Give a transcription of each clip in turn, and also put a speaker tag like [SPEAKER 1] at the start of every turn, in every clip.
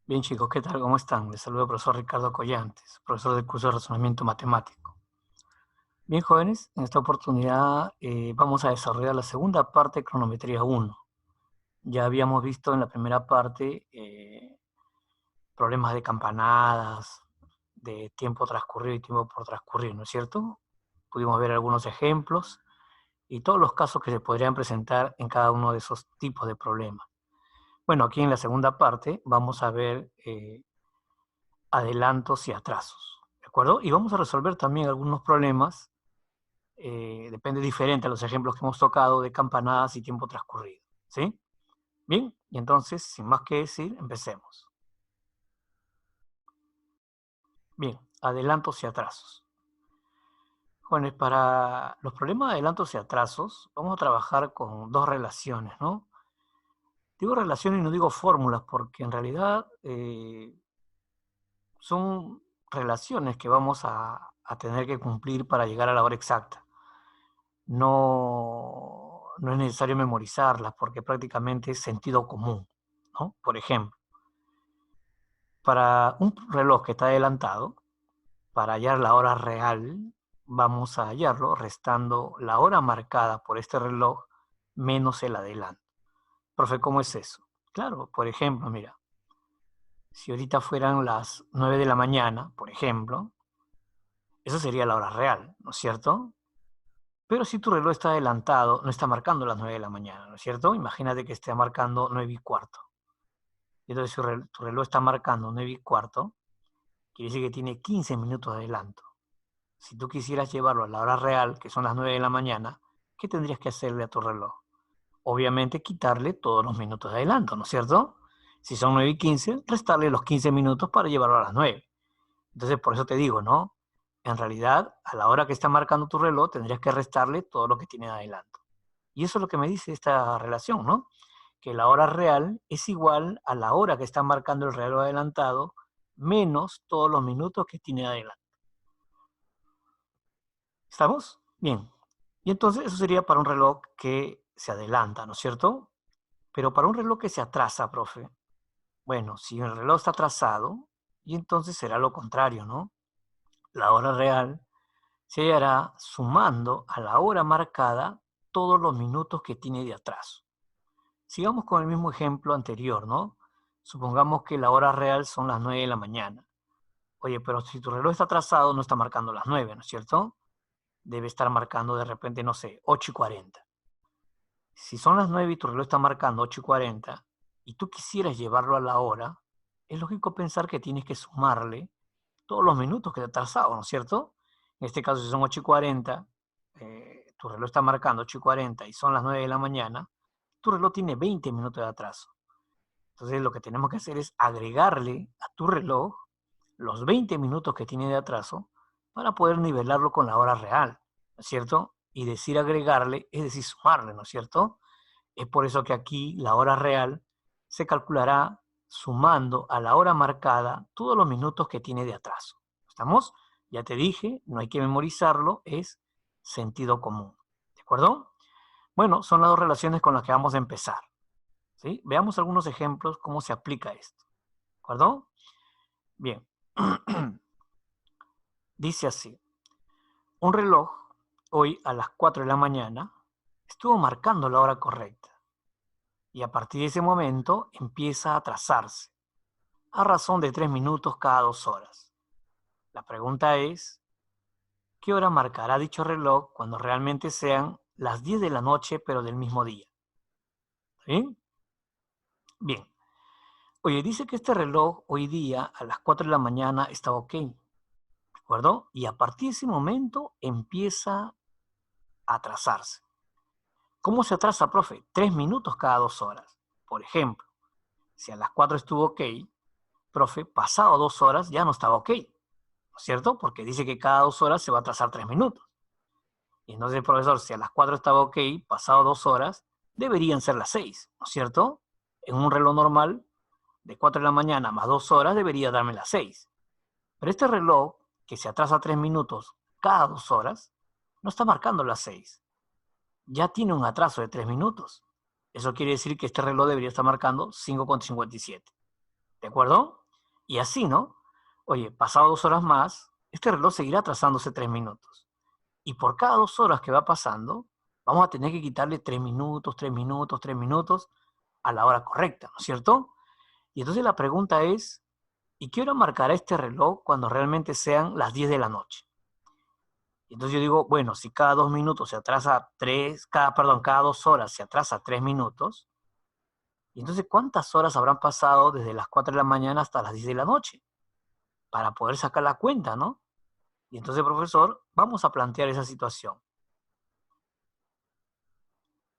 [SPEAKER 1] Bien, chicos, ¿qué tal? ¿Cómo están? Les saluda el profesor Ricardo Collantes, profesor del curso de Razonamiento Matemático. Bien, jóvenes, en esta oportunidad vamos a desarrollar la segunda parte de Cronometría 1. Ya habíamos visto en la primera parte problemas de campanadas, de tiempo transcurrido y tiempo por transcurrir, ¿no es cierto? Pudimos ver algunos ejemplos y todos los casos que se podrían presentar en cada uno de esos tipos de problemas. Bueno, aquí en la segunda parte vamos a ver adelantos y atrasos, ¿de acuerdo? Y vamos a resolver también algunos problemas, depende diferente a los ejemplos que hemos tocado de campanadas y tiempo transcurrido, ¿sí? Bien, y entonces, sin más que decir, empecemos. Bien, adelantos y atrasos. Jóvenes, para los problemas de adelantos y atrasos, vamos a trabajar con dos relaciones, ¿no? Digo relaciones y no digo fórmulas, porque en realidad son relaciones que vamos a tener que cumplir para llegar a la hora exacta. No es necesario memorizarlas porque prácticamente es sentido común, ¿no? Por ejemplo, para un reloj que está adelantado, para hallar la hora real, vamos a hallarlo restando la hora marcada por este reloj menos el adelanto. Profe, ¿cómo es eso? Claro, por ejemplo, mira, si ahorita fueran las 9 de la mañana, por ejemplo, eso sería la hora real, ¿no es cierto? Pero si tu reloj está adelantado, no está marcando las 9 de la mañana, ¿no es cierto? Imagínate que esté marcando 9 y cuarto. Y entonces tu reloj está marcando 9 y cuarto, quiere decir que tiene 15 minutos de adelanto. Si tú quisieras llevarlo a la hora real, que son las 9 de la mañana, ¿qué tendrías que hacerle a tu reloj? Obviamente quitarle todos los minutos de adelanto, ¿no es cierto? Si son 9 y 15, restarle los 15 minutos para llevarlo a las 9. Entonces, por eso te digo, ¿no? En realidad, a la hora que está marcando tu reloj, tendrías que restarle todo lo que tiene de adelanto. Y eso es lo que me dice esta relación, ¿no? Que la hora real es igual a la hora que está marcando el reloj adelantado menos todos los minutos que tiene de adelanto. ¿Estamos? Bien. Y entonces eso sería para un reloj que se adelanta, ¿no es cierto? Pero para un reloj que se atrasa, profe, bueno, si el reloj está atrasado, y entonces será lo contrario, ¿no? La hora real se hallará sumando a la hora marcada todos los minutos que tiene de atraso. Sigamos con el mismo ejemplo anterior, ¿no? Supongamos que la hora real son las 9 de la mañana. Oye, pero si tu reloj está atrasado, no está marcando las 9, ¿no es cierto? Debe estar marcando de repente, no sé, 8:40. Si son las 9 y tu reloj está marcando 8:40 y tú quisieras llevarlo a la hora, es lógico pensar que tienes que sumarle todos los minutos que te ha atrasado, ¿no es cierto? En este caso, si son 8:40, tu reloj está marcando 8:40 y son las 9 de la mañana, tu reloj tiene 20 minutos de atraso. Entonces lo que tenemos que hacer es agregarle a tu reloj los 20 minutos que tiene de atraso para poder nivelarlo con la hora real, ¿no es cierto? Y decir agregarle es decir sumarle, ¿no es cierto? Es por eso que aquí la hora real se calculará sumando a la hora marcada todos los minutos que tiene de atraso. ¿Estamos? Ya te dije, no hay que memorizarlo, es sentido común. ¿De acuerdo? Bueno, son las dos relaciones con las que vamos a empezar. ¿Sí? Veamos algunos ejemplos cómo se aplica esto. ¿De acuerdo? Bien. Dice así. Un reloj, hoy a las 4 de la mañana, estuvo marcando la hora correcta. Y a partir de ese momento empieza a atrasarse, a razón de 3 minutos cada 2 horas. La pregunta es, ¿qué hora marcará dicho reloj cuando realmente sean las 10 de la noche, pero del mismo día? ¿Sí? Bien. Oye, dice que este reloj hoy día a las 4 de la mañana está ok. ¿De acuerdo? Y a partir de ese momento empieza a atrasarse. ¿Cómo se atrasa, profe? 3 minutos cada 2 horas. Por ejemplo, si a las 4 estuvo ok, profe, pasado 2 horas ya no estaba ok. ¿No es cierto? Porque dice que cada 2 horas se va a atrasar 3 minutos. Y entonces, profesor, si a las 4 estaba ok, pasado 2 horas, deberían ser las 6, ¿no es cierto? En un reloj normal, de 4 de la mañana más 2 horas, debería darme las 6. Pero este reloj, que se atrasa 3 minutos cada 2 horas, no está marcando las 6. Ya tiene un atraso de 3 minutos. Eso quiere decir que este reloj debería estar marcando 5:57. ¿De acuerdo? Y así, ¿no? Oye, pasado 2 horas más, este reloj seguirá atrasándose 3 minutos. Y por cada 2 horas que va pasando, vamos a tener que quitarle 3 minutos, 3 minutos, 3 minutos a la hora correcta, ¿no es cierto? Y entonces la pregunta es, ¿y qué hora marcará este reloj cuando realmente sean las 10 de la noche? Y entonces yo digo, bueno, si cada 2 minutos se atrasa cada 2 horas se atrasa 3 minutos, y entonces ¿cuántas horas habrán pasado desde las 4 de la mañana hasta las 10 de la noche? Para poder sacar la cuenta, ¿no? Y entonces, profesor, vamos a plantear esa situación.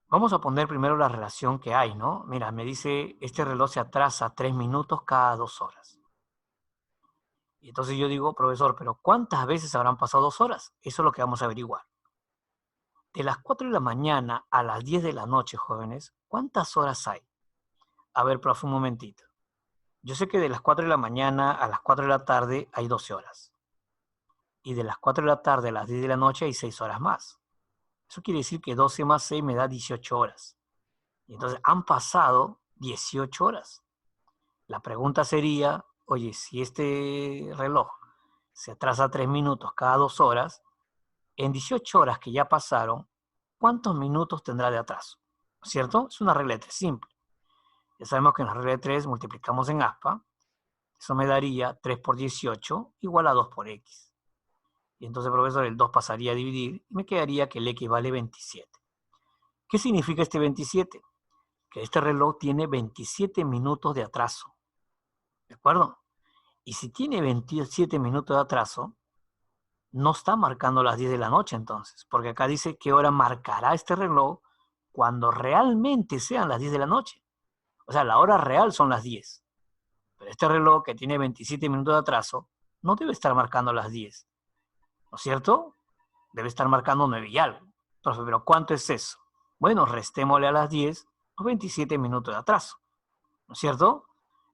[SPEAKER 1] Vamos a poner primero la relación que hay, ¿no? Mira, me dice, este reloj se atrasa 3 minutos cada 2 horas. Y entonces yo digo, profesor, pero ¿cuántas veces habrán pasado 2 horas? Eso es lo que vamos a averiguar. De las 4 de la mañana a las 10 de la noche, jóvenes, ¿cuántas horas hay? A ver, profe, un momentito. Yo sé que de las 4 de la mañana a las 4 de la tarde hay 12 horas. Y de las 4 de la tarde a las 10 de la noche hay 6 horas más. Eso quiere decir que 12 más 6 me da 18 horas. Y entonces han pasado 18 horas. La pregunta sería, oye, si este reloj se atrasa 3 minutos cada 2 horas, en 18 horas que ya pasaron, ¿cuántos minutos tendrá de atraso? ¿Cierto? Es una regla de 3 simple. Ya sabemos que en la regla de 3 multiplicamos en aspa. Eso me daría 3 por 18 igual a 2 por x. Y entonces, profesor, el 2 pasaría a dividir y me quedaría que el x vale 27. ¿Qué significa este 27? Que este reloj tiene 27 minutos de atraso. ¿De acuerdo? Y si tiene 27 minutos de atraso, no está marcando las 10 de la noche entonces, porque acá dice qué hora marcará este reloj cuando realmente sean las 10 de la noche. O sea, la hora real son las 10. Pero este reloj que tiene 27 minutos de atraso no debe estar marcando las 10. ¿No es cierto? Debe estar marcando 9 y algo. Entonces, ¿pero cuánto es eso? Bueno, restémosle a las 10 los 27 minutos de atraso. ¿No es cierto?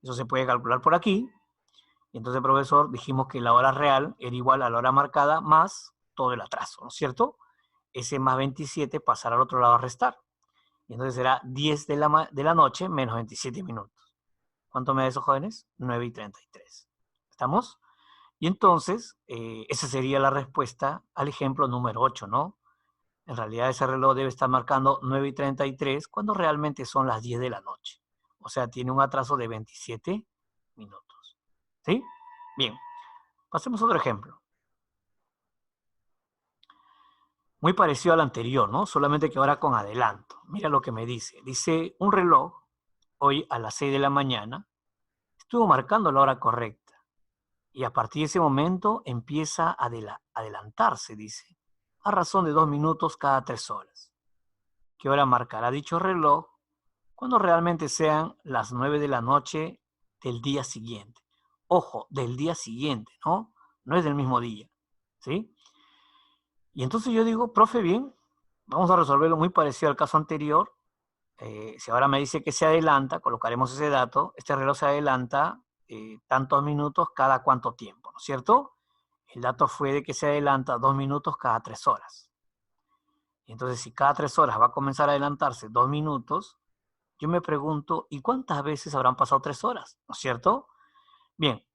[SPEAKER 1] Eso se puede calcular por aquí. Y entonces, profesor, dijimos que la hora real era igual a la hora marcada más todo el atraso, ¿no es cierto? Ese más 27 pasará al otro lado a restar. Y entonces será 10 de la noche menos 27 minutos. ¿Cuánto me da eso, jóvenes? 9 y 33. ¿Estamos? Y entonces, esa sería la respuesta al ejemplo número 8, ¿no? En realidad ese reloj debe estar marcando 9 y 33 cuando realmente son las 10 de la noche. O sea, tiene un atraso de 27 minutos. ¿Sí? Bien, pasemos a otro ejemplo. Muy parecido al anterior, ¿no? Solamente que ahora con adelanto. Mira lo que me dice. Dice, un reloj, hoy a las 6 de la mañana, estuvo marcando la hora correcta. Y a partir de ese momento empieza a adelantarse, dice, a razón de 2 minutos cada 3 horas. ¿Qué hora marcará dicho reloj cuando realmente sean las 9 de la noche del día siguiente? Ojo, del día siguiente, ¿no? No es del mismo día, ¿sí? Y entonces yo digo, profe, bien, vamos a resolverlo muy parecido al caso anterior. Si ahora me dice que se adelanta, colocaremos ese dato, este reloj se adelanta tantos minutos cada cuánto tiempo, ¿no es cierto? El dato fue de que se adelanta 2 minutos cada 3 horas. Y entonces, si cada 3 horas va a comenzar a adelantarse 2 minutos, yo me pregunto, ¿y cuántas veces habrán pasado 3 horas? ¿No es cierto? Bien,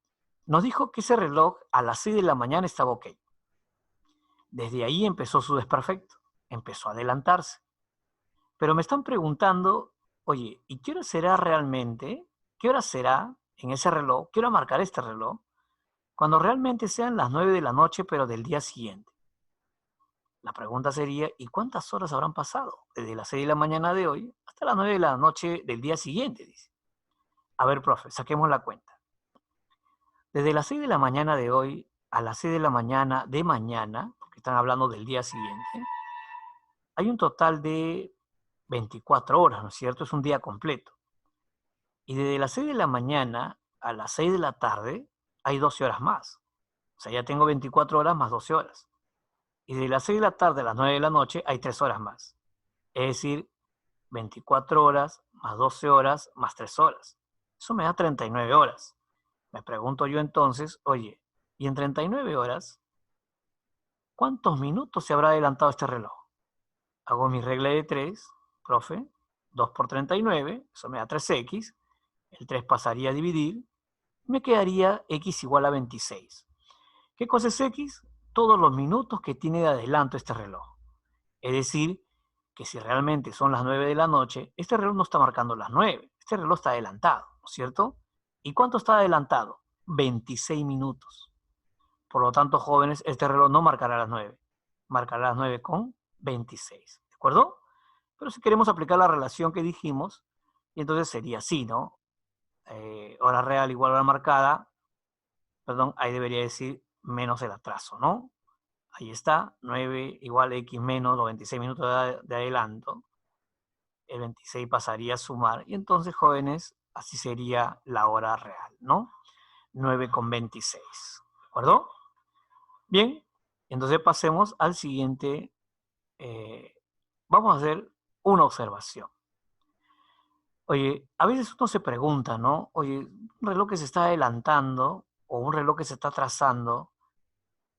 [SPEAKER 1] nos dijo que ese reloj a las 6 de la mañana estaba ok. Desde ahí empezó su desperfecto, empezó a adelantarse. Pero me están preguntando, oye, ¿y qué hora será realmente? ¿Qué hora será en ese reloj? ¿Qué hora marcará este reloj? Cuando realmente sean las 9 de la noche, pero del día siguiente. La pregunta sería, ¿y cuántas horas habrán pasado? Desde las 6 de la mañana de hoy hasta las 9 de la noche del día siguiente, dice. A ver, profe, saquemos la cuenta. Desde las 6 de la mañana de hoy a las 6 de la mañana de mañana, porque están hablando del día siguiente, hay un total de 24 horas, ¿no es cierto? Es un día completo. Y desde las 6 de la mañana a las 6 de la tarde hay 12 horas más. O sea, ya tengo 24 horas más 12 horas. Y de las 6 de la tarde a las 9 de la noche hay 3 horas más. Es decir, 24 horas más 12 horas más 3 horas. Eso me da 39 horas. Me pregunto yo entonces, oye, ¿y en 39 horas cuántos minutos se habrá adelantado este reloj? Hago mi regla de 3, profe, 2 por 39, eso me da 3x. El 3 pasaría a dividir, me quedaría x igual a 26. ¿Qué cosa es x? Todos los minutos que tiene de adelanto este reloj. Es decir, que si realmente son las 9 de la noche, este reloj no está marcando las 9, este reloj está adelantado, ¿no es cierto? ¿Y cuánto está adelantado? 26 minutos. Por lo tanto, jóvenes, este reloj no marcará las 9, marcará las 9 con 26, ¿de acuerdo? Pero si queremos aplicar la relación que dijimos, y entonces sería así, ¿no? Hora real igual a hora marcada, perdón, ahí debería decir menos el atraso, ¿no? Ahí está, 9 igual a x menos los 26 minutos de adelanto. El 26 pasaría a sumar, y entonces, jóvenes, así sería la hora real, ¿no? 9:26, ¿de acuerdo? Bien, entonces pasemos al siguiente. Vamos a hacer una observación. Oye, a veces uno se pregunta, ¿no? Oye, un reloj que se está adelantando o un reloj que se está atrasando,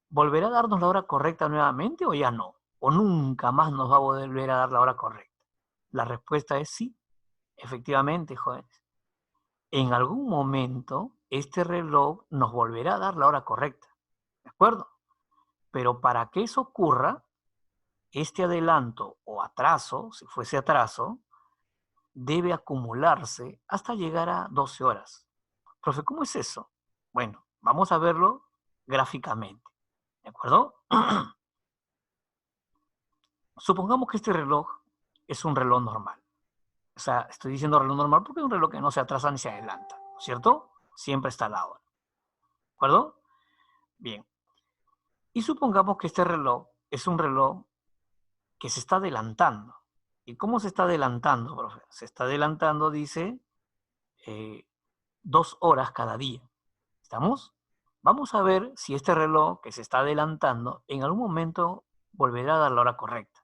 [SPEAKER 1] ¿volverá a darnos la hora correcta nuevamente o ya no? ¿O nunca más nos va a volver a dar la hora correcta? La respuesta es sí, efectivamente, jóvenes. En algún momento este reloj nos volverá a dar la hora correcta, ¿de acuerdo? Pero para que eso ocurra, este adelanto o atraso, si fuese atraso, debe acumularse hasta llegar a 12 horas. Profe, ¿cómo es eso? Bueno, vamos a verlo gráficamente, ¿de acuerdo? Supongamos que este reloj es un reloj normal. O sea, estoy diciendo reloj normal porque es un reloj que no se atrasa ni se adelanta, ¿cierto? Siempre está a la hora, ¿de acuerdo? Bien. Y supongamos que este reloj es un reloj que se está adelantando. ¿Y cómo se está adelantando, profe? Se está adelantando, dice, 2 horas cada día. ¿Estamos? Vamos a ver si este reloj que se está adelantando en algún momento volverá a dar la hora correcta.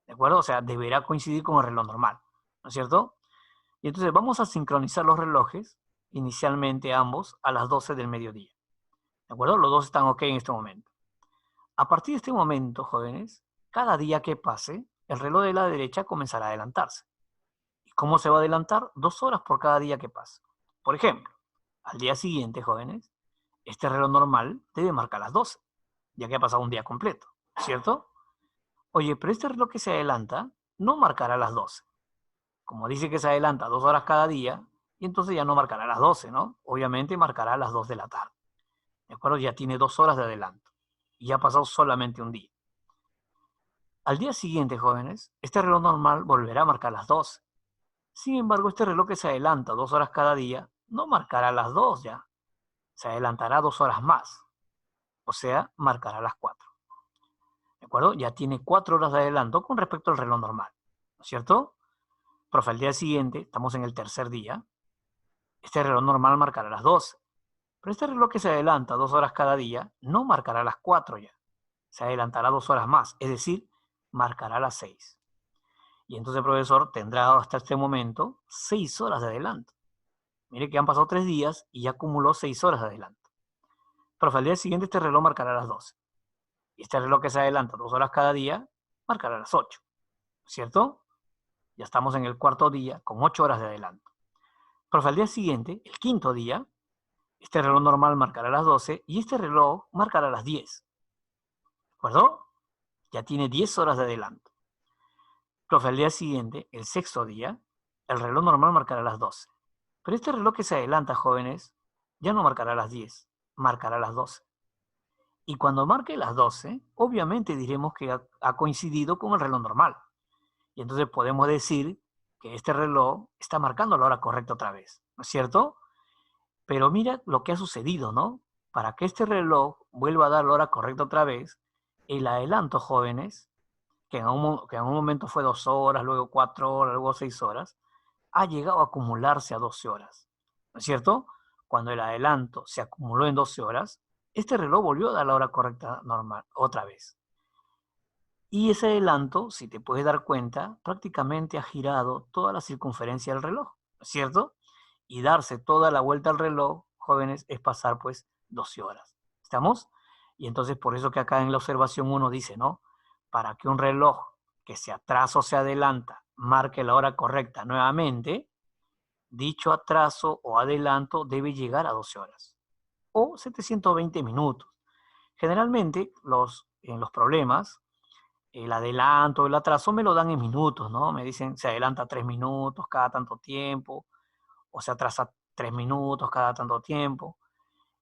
[SPEAKER 1] ¿De acuerdo? O sea, deberá coincidir con el reloj normal, ¿no es cierto? Y entonces vamos a sincronizar los relojes, inicialmente ambos, a las 12 del mediodía. ¿De acuerdo? Los dos están ok en este momento. A partir de este momento, jóvenes, cada día que pase, el reloj de la derecha comenzará a adelantarse. ¿Y cómo se va a adelantar? 2 horas por cada día que pase. Por ejemplo, al día siguiente, jóvenes, este reloj normal debe marcar las 12, ya que ha pasado un día completo, ¿cierto? Oye, pero este reloj que se adelanta no marcará las 12. Como dice que se adelanta 2 horas cada día, y entonces ya no marcará las 12, ¿no? Obviamente marcará las 2 de la tarde. ¿De acuerdo? Ya tiene 2 horas de adelanto. Y ya ha pasado solamente un día. Al día siguiente, jóvenes, este reloj normal volverá a marcar las 12. Sin embargo, este reloj que se adelanta 2 horas cada día no marcará las 2 ya. Se adelantará 2 horas más. O sea, marcará las 4. ¿De acuerdo? Ya tiene 4 horas de adelanto con respecto al reloj normal. ¿No es cierto? Profe, al día siguiente, estamos en el tercer día, este reloj normal marcará las 12. Pero este reloj que se adelanta 2 horas cada día no marcará las 4 ya. Se adelantará 2 horas más, es decir, marcará las 6. Y entonces el profesor tendrá hasta este momento 6 horas de adelanto. Mire que han pasado 3 días y ya acumuló 6 horas de adelanto. Profe, al día siguiente este reloj marcará las 12. Y este reloj que se adelanta 2 horas cada día marcará las 8. ¿Cierto? Ya estamos en el cuarto día con 8 horas de adelanto. Profe, al día siguiente, el quinto día, este reloj normal marcará las 12 y este reloj marcará las 10. ¿De acuerdo? Ya tiene 10 horas de adelanto. Profe, al día siguiente, el sexto día, el reloj normal marcará las 12. Pero este reloj que se adelanta, jóvenes, ya no marcará las 10, marcará las 12. Y cuando marque las 12, obviamente diremos que ha coincidido con el reloj normal. Y entonces podemos decir que este reloj está marcando la hora correcta otra vez, ¿no es cierto? Pero mira lo que ha sucedido, ¿no? Para que este reloj vuelva a dar la hora correcta otra vez, el adelanto, jóvenes, que en un momento fue 2 horas, luego 4 horas, luego 6 horas, ha llegado a acumularse a 12 horas, ¿no es cierto? Cuando el adelanto se acumuló en 12 horas, este reloj volvió a dar la hora correcta normal otra vez. Y ese adelanto, si te puedes dar cuenta, prácticamente ha girado toda la circunferencia del reloj, ¿no es cierto? Y darse toda la vuelta al reloj, jóvenes, es pasar pues 12 horas. ¿Estamos? Y entonces por eso que acá en la observación uno dice, ¿no? Para que un reloj que se atrasa o se adelanta marque la hora correcta nuevamente, dicho atraso o adelanto debe llegar a 12 horas o 720 minutos. Generalmente en los problemas, el adelanto, el atraso me lo dan en minutos, ¿no? Me dicen se adelanta 3 minutos cada tanto tiempo o se atrasa 3 minutos cada tanto tiempo.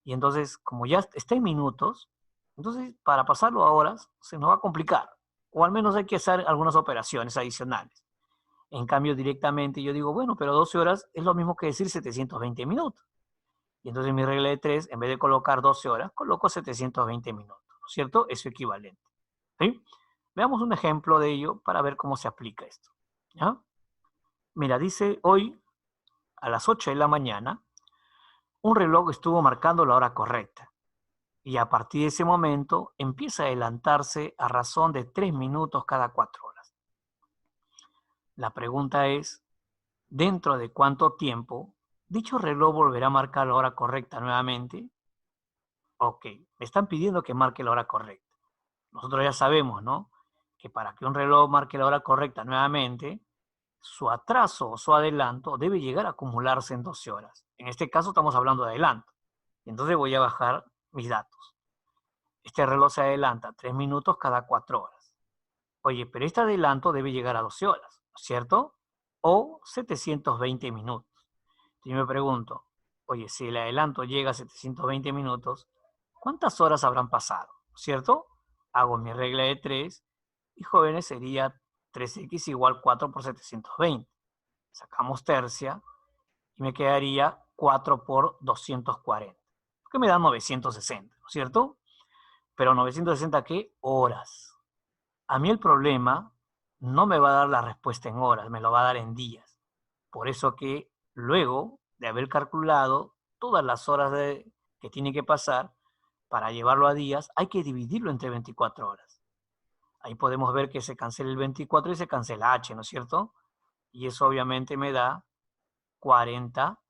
[SPEAKER 1] Y entonces, como ya está en minutos, entonces para pasarlo a horas se nos va a complicar. O al menos hay que hacer algunas operaciones adicionales. En cambio, directamente yo digo, bueno, pero 12 horas es lo mismo que decir 720 minutos. Y entonces mi regla de 3, en vez de colocar 12 horas, coloco 720 minutos, ¿no es cierto? Es su equivalente. ¿Sí? Veamos un ejemplo de ello para ver cómo se aplica esto. ¿Ya? Mira, dice hoy a las 8 de la mañana, un reloj estuvo marcando la hora correcta. Y a partir de ese momento empieza a adelantarse a razón de 3 minutos cada 4 horas. La pregunta es, ¿dentro de cuánto tiempo dicho reloj volverá a marcar la hora correcta nuevamente? Ok, me están pidiendo que marque la hora correcta. Nosotros ya sabemos, ¿no? Que para que un reloj marque la hora correcta nuevamente, su atraso o su adelanto debe llegar a acumularse en 12 horas. En este caso estamos hablando de adelanto. Entonces voy a bajar mis datos. Este reloj se adelanta 3 minutos cada 4 horas. Oye, pero este adelanto debe llegar a 12 horas, ¿no es cierto? O 720 minutos. Yo me pregunto, oye, si el adelanto llega a 720 minutos, ¿cuántas horas habrán pasado? ¿Cierto? Hago mi regla de 3 y jóvenes sería 3x igual 4 por 720. Sacamos tercia y me quedaría 4 por 240, que me da 960, ¿no es cierto? Pero 960, ¿qué? Horas. A mí el problema no me va a dar la respuesta en horas, me lo va a dar en días. Por eso que luego de haber calculado todas las horas que tiene que pasar para llevarlo a días, hay que dividirlo entre 24 horas. Ahí podemos ver que se cancela el 24 y se cancela H, ¿no es cierto? Y eso obviamente me da 40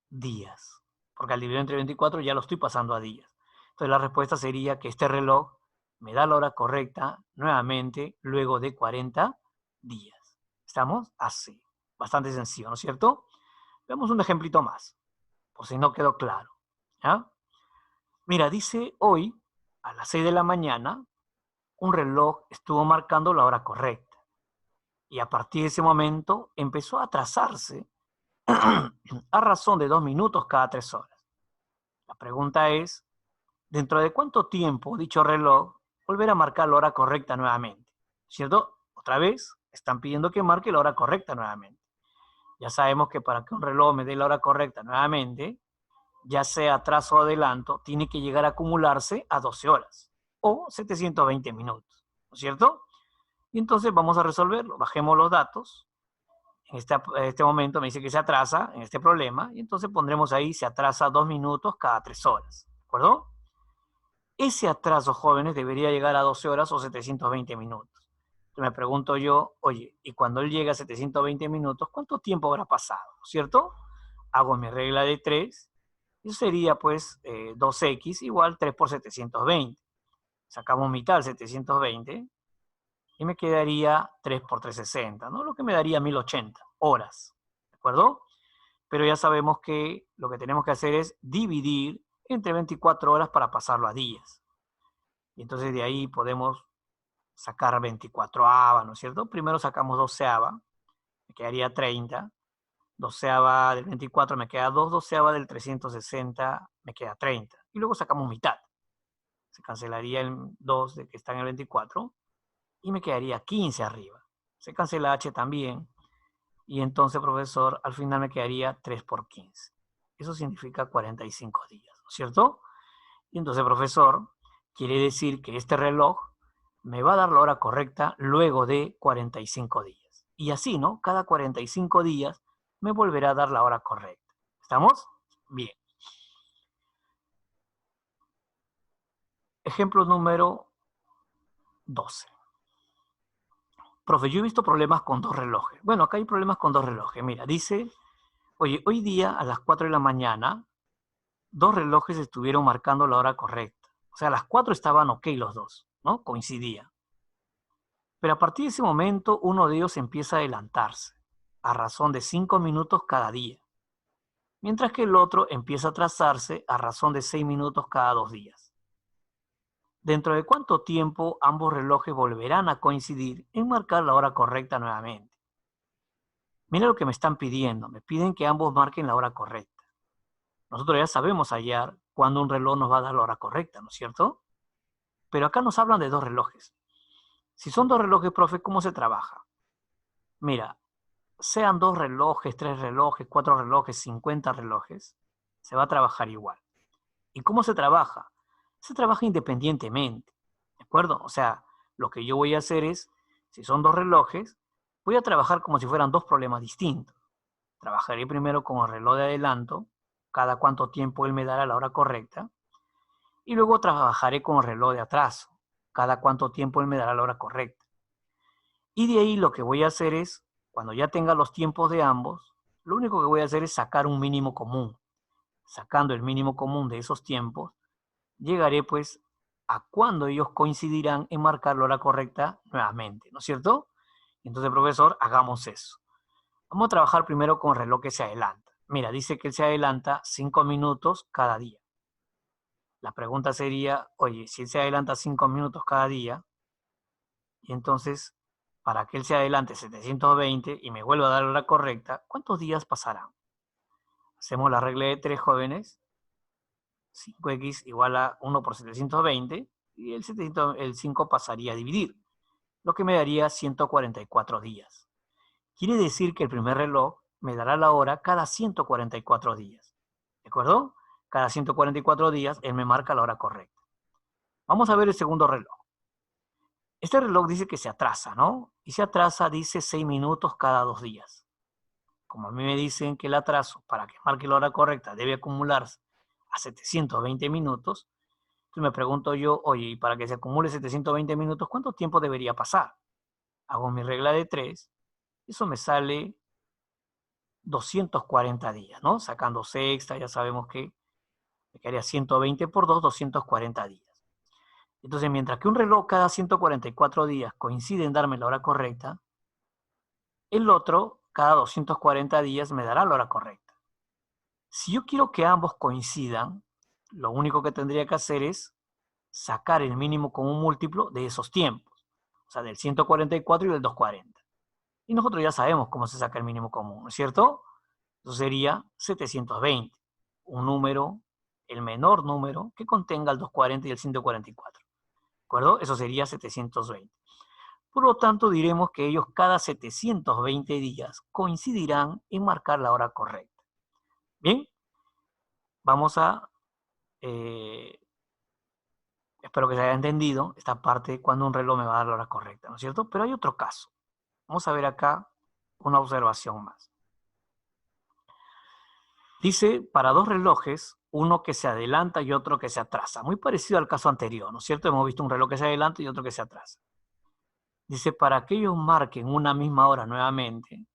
[SPEAKER 1] días. Porque al dividir entre 24 ya lo estoy pasando a días. Entonces la respuesta sería que este reloj me da la hora correcta nuevamente luego de 40 días. ¿Estamos? Así. Bastante sencillo, ¿no es cierto? Veamos un ejemplito más, por si no quedó claro. ¿Ya? Mira, dice hoy, a las 6 de la mañana, un reloj estuvo marcando la hora correcta. Y a partir de ese momento empezó a atrasarse a razón de 2 minutos cada 3 horas. La pregunta es, ¿dentro de cuánto tiempo dicho reloj volverá a marcar la hora correcta nuevamente? ¿Cierto? Otra vez, están pidiendo que marque la hora correcta nuevamente. Ya sabemos que para que un reloj me dé la hora correcta nuevamente, ya sea atraso o adelanto, tiene que llegar a acumularse a 12 horas o 720 minutos, ¿no es cierto? Y entonces vamos a resolverlo. Bajemos los datos. En este momento me dice que se atrasa en este problema y entonces pondremos ahí se atrasa 2 minutos cada 3 horas, ¿de acuerdo? Ese atraso, jóvenes, debería llegar a 12 horas o 720 minutos. Entonces me pregunto yo, oye, y cuando él llega a 720 minutos, ¿cuánto tiempo habrá pasado? ¿Cierto? Hago mi regla de 3. Eso sería pues 2x igual 3 por 720. Sacamos mitad del 720 y me quedaría 3 por 360, ¿no? Lo que me daría 1080 horas, ¿de acuerdo? Pero ya sabemos que lo que tenemos que hacer es dividir entre 24 horas para pasarlo a días. Y entonces de ahí podemos sacar 24ava, ¿no es cierto? Primero sacamos 12ava, me quedaría 30. 12ava del 24 me queda 2, 12ava del 360 me queda 30. Y luego sacamos mitad. Se cancelaría el 2 de que está en el 24 y me quedaría 15 arriba. Se cancela H también. Y entonces, profesor, al final me quedaría 3 por 15. Eso significa 45 días, ¿no es cierto? Y entonces, profesor, quiere decir que este reloj me va a dar la hora correcta luego de 45 días. Y así, ¿no? Cada 45 días me volverá a dar la hora correcta. ¿Estamos? Bien. Ejemplo número 12. Profe, yo he visto problemas con dos relojes. Bueno, acá hay problemas con dos relojes. Mira, dice, oye, hoy día a las 4 de la mañana, dos relojes estuvieron marcando la hora correcta. O sea, a las 4 estaban ok los dos, ¿no? Coincidía. Pero a partir de ese momento, uno de ellos empieza a adelantarse, a razón de 5 minutos cada día. mientras que el otro empieza a atrasarse a razón de 6 minutos cada 2 días. ¿Dentro de cuánto tiempo ambos relojes volverán a coincidir en marcar la hora correcta nuevamente? Mira lo que me están pidiendo. Me piden que ambos marquen la hora correcta. Nosotros ya sabemos hallar cuándo un reloj nos va a dar la hora correcta, ¿no es cierto? Pero acá nos hablan de dos relojes. Si son dos relojes, profe, ¿cómo se trabaja? Mira, sean 2 relojes, 3 relojes, 4 relojes, 50 relojes, se va a trabajar igual. ¿Y cómo se trabaja? Se trabaja independientemente, ¿de acuerdo? O sea, lo que yo voy a hacer es, si son 2 relojes, voy a trabajar como si fueran 2 problemas distintos. Trabajaré primero con el reloj de adelanto, cada cuánto tiempo él me dará la hora correcta, y luego trabajaré con el reloj de atraso, cada cuánto tiempo él me dará la hora correcta. Y de ahí lo que voy a hacer es, cuando ya tenga los tiempos de ambos, lo único que voy a hacer es sacar un mínimo común. Sacando el mínimo común de esos tiempos, llegaré pues a cuándo ellos coincidirán en marcar la hora correcta nuevamente, ¿no es cierto? Entonces, profesor, hagamos eso. Vamos a trabajar primero con el reloj que se adelanta. Mira, dice que él se adelanta 5 minutos cada día. La pregunta sería, oye, si él se adelanta 5 minutos cada día, y entonces, para que él se adelante 720 y me vuelva a dar la hora correcta, ¿cuántos días pasarán? Hacemos la regla de 3, jóvenes. 5x igual a 1 por 720 y el 5 pasaría a dividir, lo que me daría 144 días. Quiere decir que el primer reloj me dará la hora cada 144 días. ¿De acuerdo? Cada 144 días él me marca la hora correcta. Vamos a ver el segundo reloj. Este reloj dice que se atrasa, ¿no? Y se atrasa, dice 6 minutos cada 2 días. Como a mí me dicen que el atraso para que marque la hora correcta debe acumularse a 720 minutos, entonces me pregunto yo, oye, y para que se acumule 720 minutos, ¿cuánto tiempo debería pasar? Hago mi regla de 3, eso me sale 240 días, ¿no? Sacando sexta, ya sabemos que me quedaría 120 por 2, 240 días. Entonces, mientras que un reloj cada 144 días coincide en darme la hora correcta, el otro cada 240 días me dará la hora correcta. Si yo quiero que ambos coincidan, lo único que tendría que hacer es sacar el mínimo común múltiplo de esos tiempos, o sea, del 144 y del 240. Y nosotros ya sabemos cómo se saca el mínimo común, ¿no es cierto? Eso sería 720, un número, el menor número que contenga el 240 y el 144. ¿De acuerdo? Eso sería 720. Por lo tanto, diremos que ellos cada 720 días coincidirán en marcar la hora correcta. Bien, vamos a... espero que se haya entendido esta parte cuando un reloj me va a dar la hora correcta, ¿no es cierto? Pero hay otro caso. Vamos a ver acá una observación más. Dice, para 2 relojes, uno que se adelanta y otro que se atrasa. Muy parecido al caso anterior, ¿no es cierto? Hemos visto un reloj que se adelanta y otro que se atrasa. Dice, para que ellos marquen una misma hora nuevamente,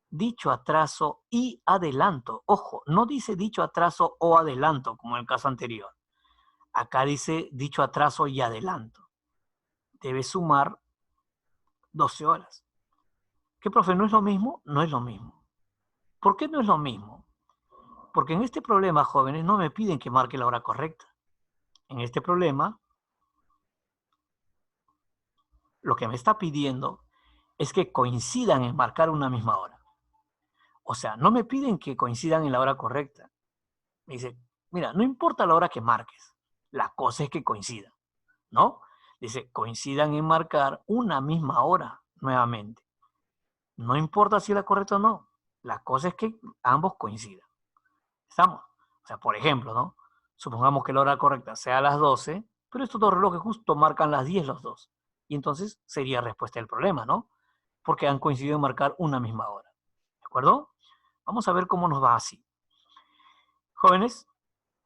[SPEAKER 1] dicho atraso y adelanto. Ojo, no dice dicho atraso o adelanto, como en el caso anterior. Acá dice dicho atraso y adelanto. Debe sumar 12 horas. ¿Qué, profe, no es lo mismo? No es lo mismo. ¿Por qué no es lo mismo? Porque en este problema, jóvenes, no me piden que marque la hora correcta. En este problema, lo que me está pidiendo es que coincidan en marcar una misma hora. O sea, no me piden que coincidan en la hora correcta. Me dice, mira, no importa la hora que marques, la cosa es que coincidan, ¿no? Dice, coincidan en marcar una misma hora nuevamente. No importa si la correcta o no, la cosa es que ambos coincidan. ¿Estamos? O sea, por ejemplo, ¿no? Supongamos que la hora correcta sea a las 12, pero estos dos relojes justo marcan las 10 los dos. Y entonces sería respuesta del problema, ¿no? Porque han coincidido en marcar una misma hora. ¿De acuerdo? Vamos a ver cómo nos va así. Jóvenes,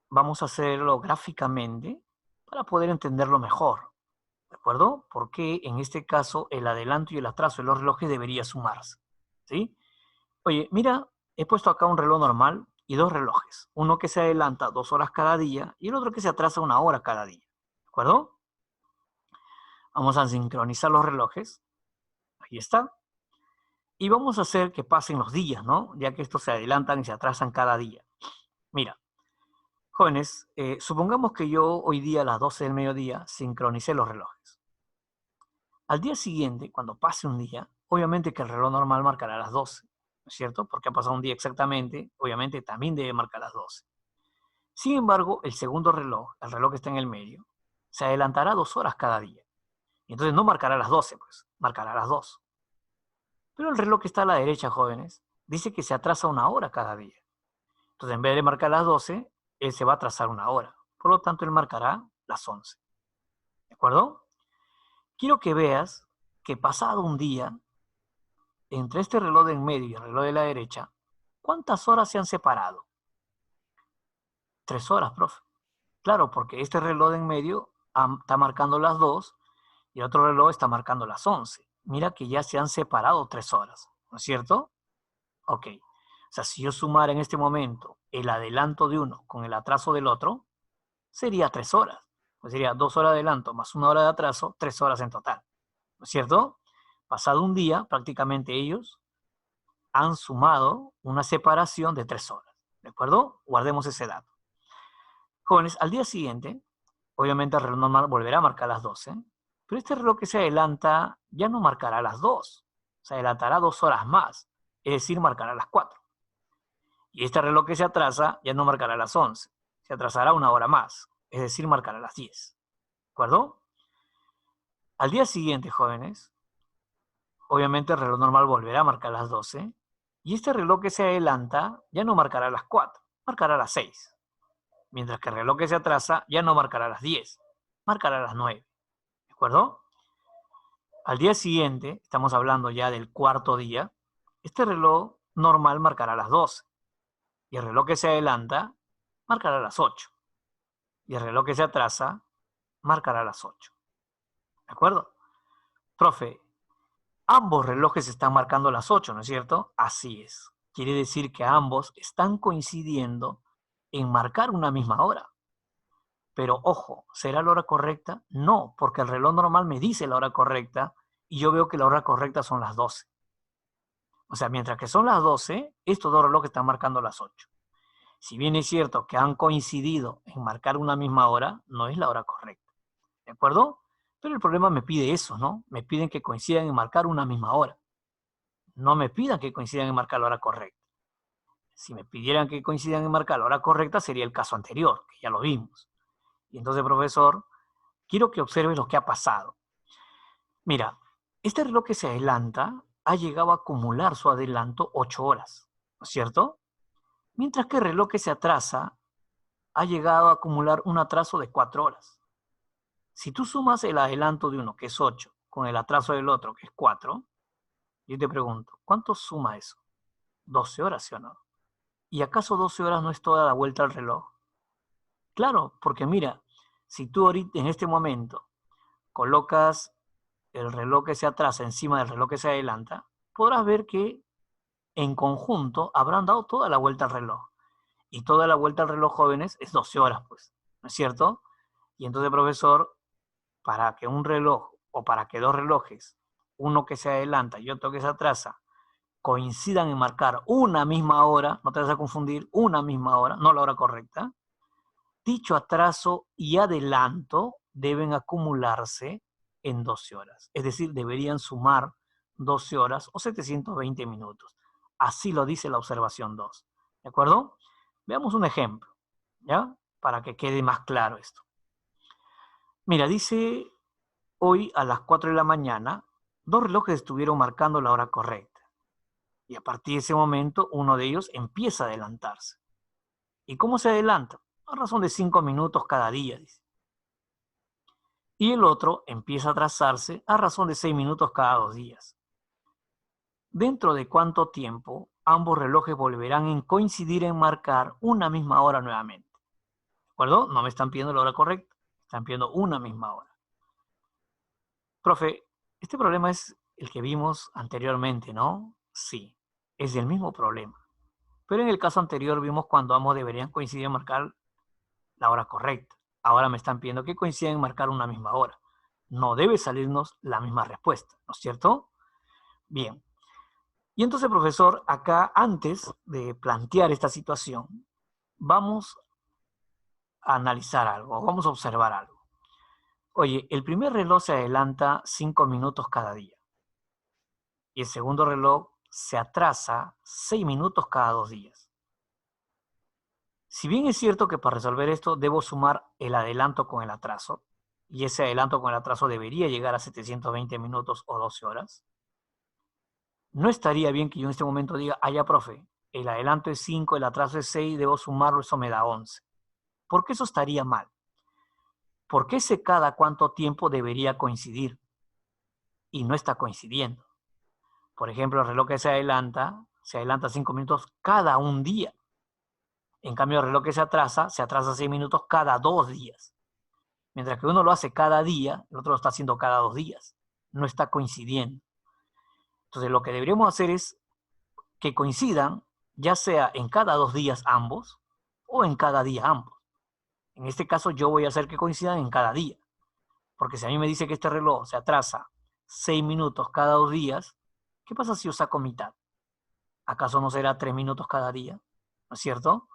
[SPEAKER 1] vamos a hacerlo gráficamente para poder entenderlo mejor. ¿De acuerdo? Porque en este caso el adelanto y el atraso de los relojes debería sumarse. ¿Sí? Oye, mira, he puesto acá un reloj normal y 2 relojes. Uno que se adelanta 2 horas cada día y el otro que se atrasa 1 hora cada día. ¿De acuerdo? Vamos a sincronizar los relojes. Ahí está. Y vamos a hacer que pasen los días, ¿no? Ya que estos se adelantan y se atrasan cada día. Mira, jóvenes, supongamos que yo hoy día a las 12 del mediodía sincronicé los relojes. Al día siguiente, cuando pase un día, obviamente que el reloj normal marcará las 12, ¿no es cierto? Porque ha pasado un día exactamente, obviamente también debe marcar las 12. Sin embargo, el segundo reloj, el reloj que está en el medio, se adelantará 2 horas cada día. Y entonces no marcará las 12, pues, marcará las 2. Pero el reloj que está a la derecha, jóvenes, dice que se atrasa 1 hora cada día. Entonces, en vez de marcar las 12, él se va a atrasar 1 hora. Por lo tanto, él marcará las 11. ¿De acuerdo? Quiero que veas que pasado un día, entre este reloj de en medio y el reloj de la derecha, ¿cuántas horas se han separado? 3 horas, profe. Claro, porque este reloj de en medio está marcando las 2 y el otro reloj está marcando las 11. Mira que ya se han separado 3 horas, ¿no es cierto? Ok. O sea, si yo sumara en este momento el adelanto de uno con el atraso del otro, sería 3 horas. Pues sería 2 horas de adelanto más 1 hora de atraso, 3 horas en total. ¿No es cierto? Pasado un día, prácticamente ellos han sumado una separación de 3 horas. ¿De acuerdo? Guardemos ese dato. Jóvenes, al día siguiente, obviamente el reloj normal volverá a marcar las 12, pero este reloj que se adelanta ya no marcará las 2, se adelantará 2 horas más, es decir, marcará las 4. Y este reloj que se atrasa ya no marcará las 11, se atrasará 1 hora más, es decir, marcará las 10. ¿De acuerdo? Al día siguiente, jóvenes, obviamente el reloj normal volverá a marcar las 12, y este reloj que se adelanta ya no marcará las 4, marcará las 6. Mientras que el reloj que se atrasa ya no marcará las 10, marcará las 9. ¿De acuerdo? Al día siguiente, estamos hablando ya del cuarto día, este reloj normal marcará las 12. Y el reloj que se adelanta marcará las 8. Y el reloj que se atrasa marcará las 8. ¿De acuerdo? Profe, ambos relojes están marcando las 8, ¿no es cierto? Así es. Quiere decir que ambos están coincidiendo en marcar una misma hora. Pero ojo, ¿será la hora correcta? No, porque el reloj normal me dice la hora correcta y yo veo que la hora correcta son las 12. O sea, mientras que son las 12, estos dos relojes están marcando las 8. Si bien es cierto que han coincidido en marcar una misma hora, no es la hora correcta. ¿De acuerdo? Pero el problema me pide eso, ¿no? Me piden que coincidan en marcar una misma hora. No me pidan que coincidan en marcar la hora correcta. Si me pidieran que coincidan en marcar la hora correcta, sería el caso anterior, que ya lo vimos. Y entonces, profesor, quiero que observes lo que ha pasado. Mira, este reloj que se adelanta ha llegado a acumular su adelanto 8 horas, ¿no es cierto? Mientras que el reloj que se atrasa ha llegado a acumular un atraso de 4 horas. Si tú sumas el adelanto de uno, que es 8, con el atraso del otro, que es 4, yo te pregunto, ¿cuánto suma eso? 12 horas, ¿sí o no? ¿Y acaso 12 horas no es toda la vuelta al reloj? Claro, porque mira, si tú ahorita en este momento colocas el reloj que se atrasa encima del reloj que se adelanta, podrás ver que en conjunto habrán dado toda la vuelta al reloj. Y toda la vuelta al reloj, jóvenes, es 12 horas, pues, ¿no es cierto? Y entonces, profesor, para que un reloj o para que dos relojes, uno que se adelanta y otro que se atrasa, coincidan en marcar una misma hora, no te vas a confundir, una misma hora, no la hora correcta, dicho atraso y adelanto deben acumularse en 12 horas. Es decir, deberían sumar 12 horas o 720 minutos. Así lo dice la observación 2. ¿De acuerdo? Veamos un ejemplo, ¿ya? Para que quede más claro esto. Mira, dice hoy a las 4 de la mañana, dos relojes estuvieron marcando la hora correcta. Y a partir de ese momento, uno de ellos empieza a adelantarse. ¿Y cómo se adelanta? A razón de 5 minutos cada día, dice. Y el otro empieza a atrasarse a razón de 6 minutos cada 2 días. ¿Dentro de cuánto tiempo ambos relojes volverán a coincidir en marcar una misma hora nuevamente? ¿De acuerdo? No me están pidiendo la hora correcta, están pidiendo una misma hora. Profe, este problema es el que vimos anteriormente, ¿no? Sí, es el mismo problema. Pero en el caso anterior vimos cuando ambos deberían coincidir en marcar la hora correcta. Ahora me están pidiendo que coincidan en marcar una misma hora. No debe salirnos la misma respuesta, ¿no es cierto? Bien. Y entonces, profesor, acá antes de plantear esta situación, vamos a analizar algo, vamos a observar algo. Oye, el primer reloj se adelanta 5 minutos cada día y el segundo reloj se atrasa 6 minutos cada 2 días. Si bien es cierto que para resolver esto debo sumar el adelanto con el atraso, y ese adelanto con el atraso debería llegar a 720 minutos o 12 horas, no estaría bien que yo en este momento diga, ya, profe, el adelanto es 5, el atraso es 6, debo sumarlo, eso me da 11. ¿Por qué eso estaría mal? Porque ese cada cuánto tiempo debería coincidir y no está coincidiendo. Por ejemplo, el reloj que se adelanta 5 minutos cada un día. En cambio, el reloj que se atrasa 6 minutos cada 2 días. Mientras que uno lo hace cada día, el otro lo está haciendo cada 2 días. No está coincidiendo. Entonces, lo que deberíamos hacer es que coincidan, ya sea en cada 2 días ambos o en cada día ambos. En este caso, yo voy a hacer que coincidan en cada día. Porque si a mí me dice que este reloj se atrasa 6 minutos cada 2 días, ¿qué pasa si yo saco mitad? ¿Acaso no será 3 minutos cada día? ¿No es cierto?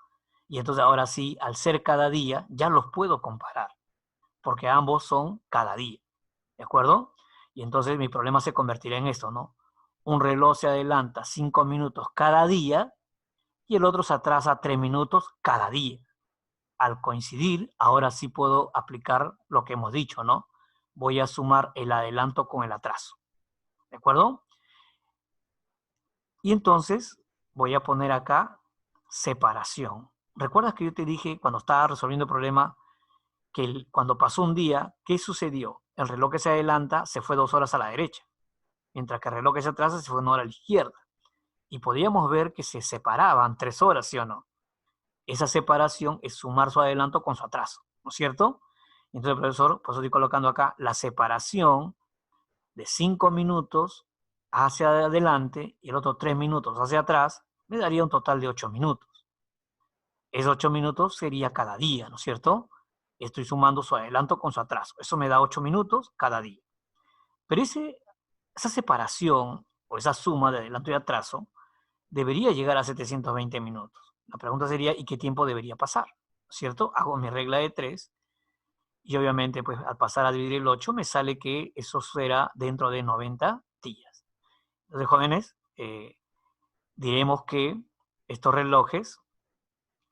[SPEAKER 1] Y entonces ahora sí, al ser cada día, ya los puedo comparar, porque ambos son cada día, ¿de acuerdo? Y entonces mi problema se convertirá en esto, ¿no? Un reloj se adelanta 5 minutos cada día y el otro se atrasa 3 minutos cada día. Al coincidir, ahora sí puedo aplicar lo que hemos dicho, ¿no? Voy a sumar el adelanto con el atraso, ¿de acuerdo? Y entonces voy a poner acá separación. ¿Recuerdas que yo te dije cuando estaba resolviendo el problema que cuando pasó un día, ¿qué sucedió? El reloj que se adelanta se fue 2 horas a la derecha, mientras que el reloj que se atrasa se fue 1 hora a la izquierda. Y podíamos ver que se separaban 3 horas, ¿sí o no? Esa separación es sumar su adelanto con su atraso, ¿no es cierto? Entonces, profesor, por eso estoy colocando acá la separación de 5 minutos hacia adelante y el otro 3 minutos hacia atrás, me daría un total de 8 minutos. Esos 8 minutos sería cada día, ¿no es cierto? Estoy sumando su adelanto con su atraso. Eso me da 8 minutos cada día. Pero esa separación o esa suma de adelanto y atraso debería llegar a 720 minutos. La pregunta sería, ¿y qué tiempo debería pasar? ¿No es cierto? Hago mi regla de 3 y obviamente pues al pasar a dividir el 8 me sale que eso será dentro de 90 días. Entonces, jóvenes, diremos que estos relojes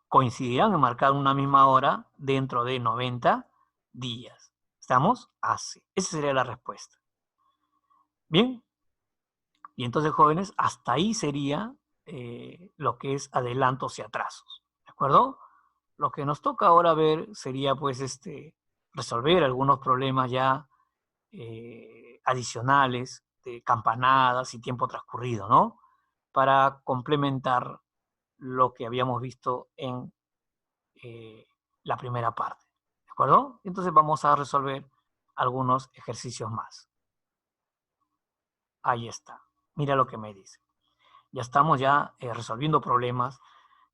[SPEAKER 1] coincidirán en marcar una misma hora dentro de 90 días. ¿Estamos? Así. Esa sería la respuesta. Bien. Y entonces, jóvenes, hasta ahí sería lo que es adelantos y atrasos. ¿De acuerdo? Lo que nos toca ahora ver sería, pues, resolver algunos problemas ya adicionales de campanadas y tiempo transcurrido, ¿no? Para complementar lo que habíamos visto en la primera parte. ¿De acuerdo? Entonces vamos a resolver algunos ejercicios más. Ahí está. Mira lo que me dice. Ya estamos resolviendo problemas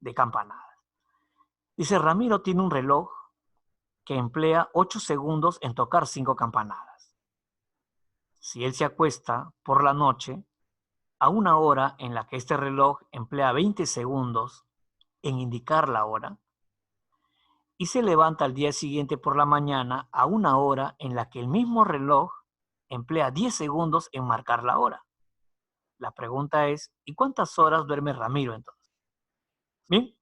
[SPEAKER 1] de campanadas. Dice, Ramiro tiene un reloj que emplea 8 segundos en tocar 5 campanadas. Si él se acuesta por la noche, a una hora en la que este reloj emplea 20 segundos en indicar la hora, y se levanta al día siguiente por la mañana a una hora en la que el mismo reloj emplea 10 segundos en marcar la hora. La pregunta es, ¿y cuántas horas duerme Ramiro entonces? Bien,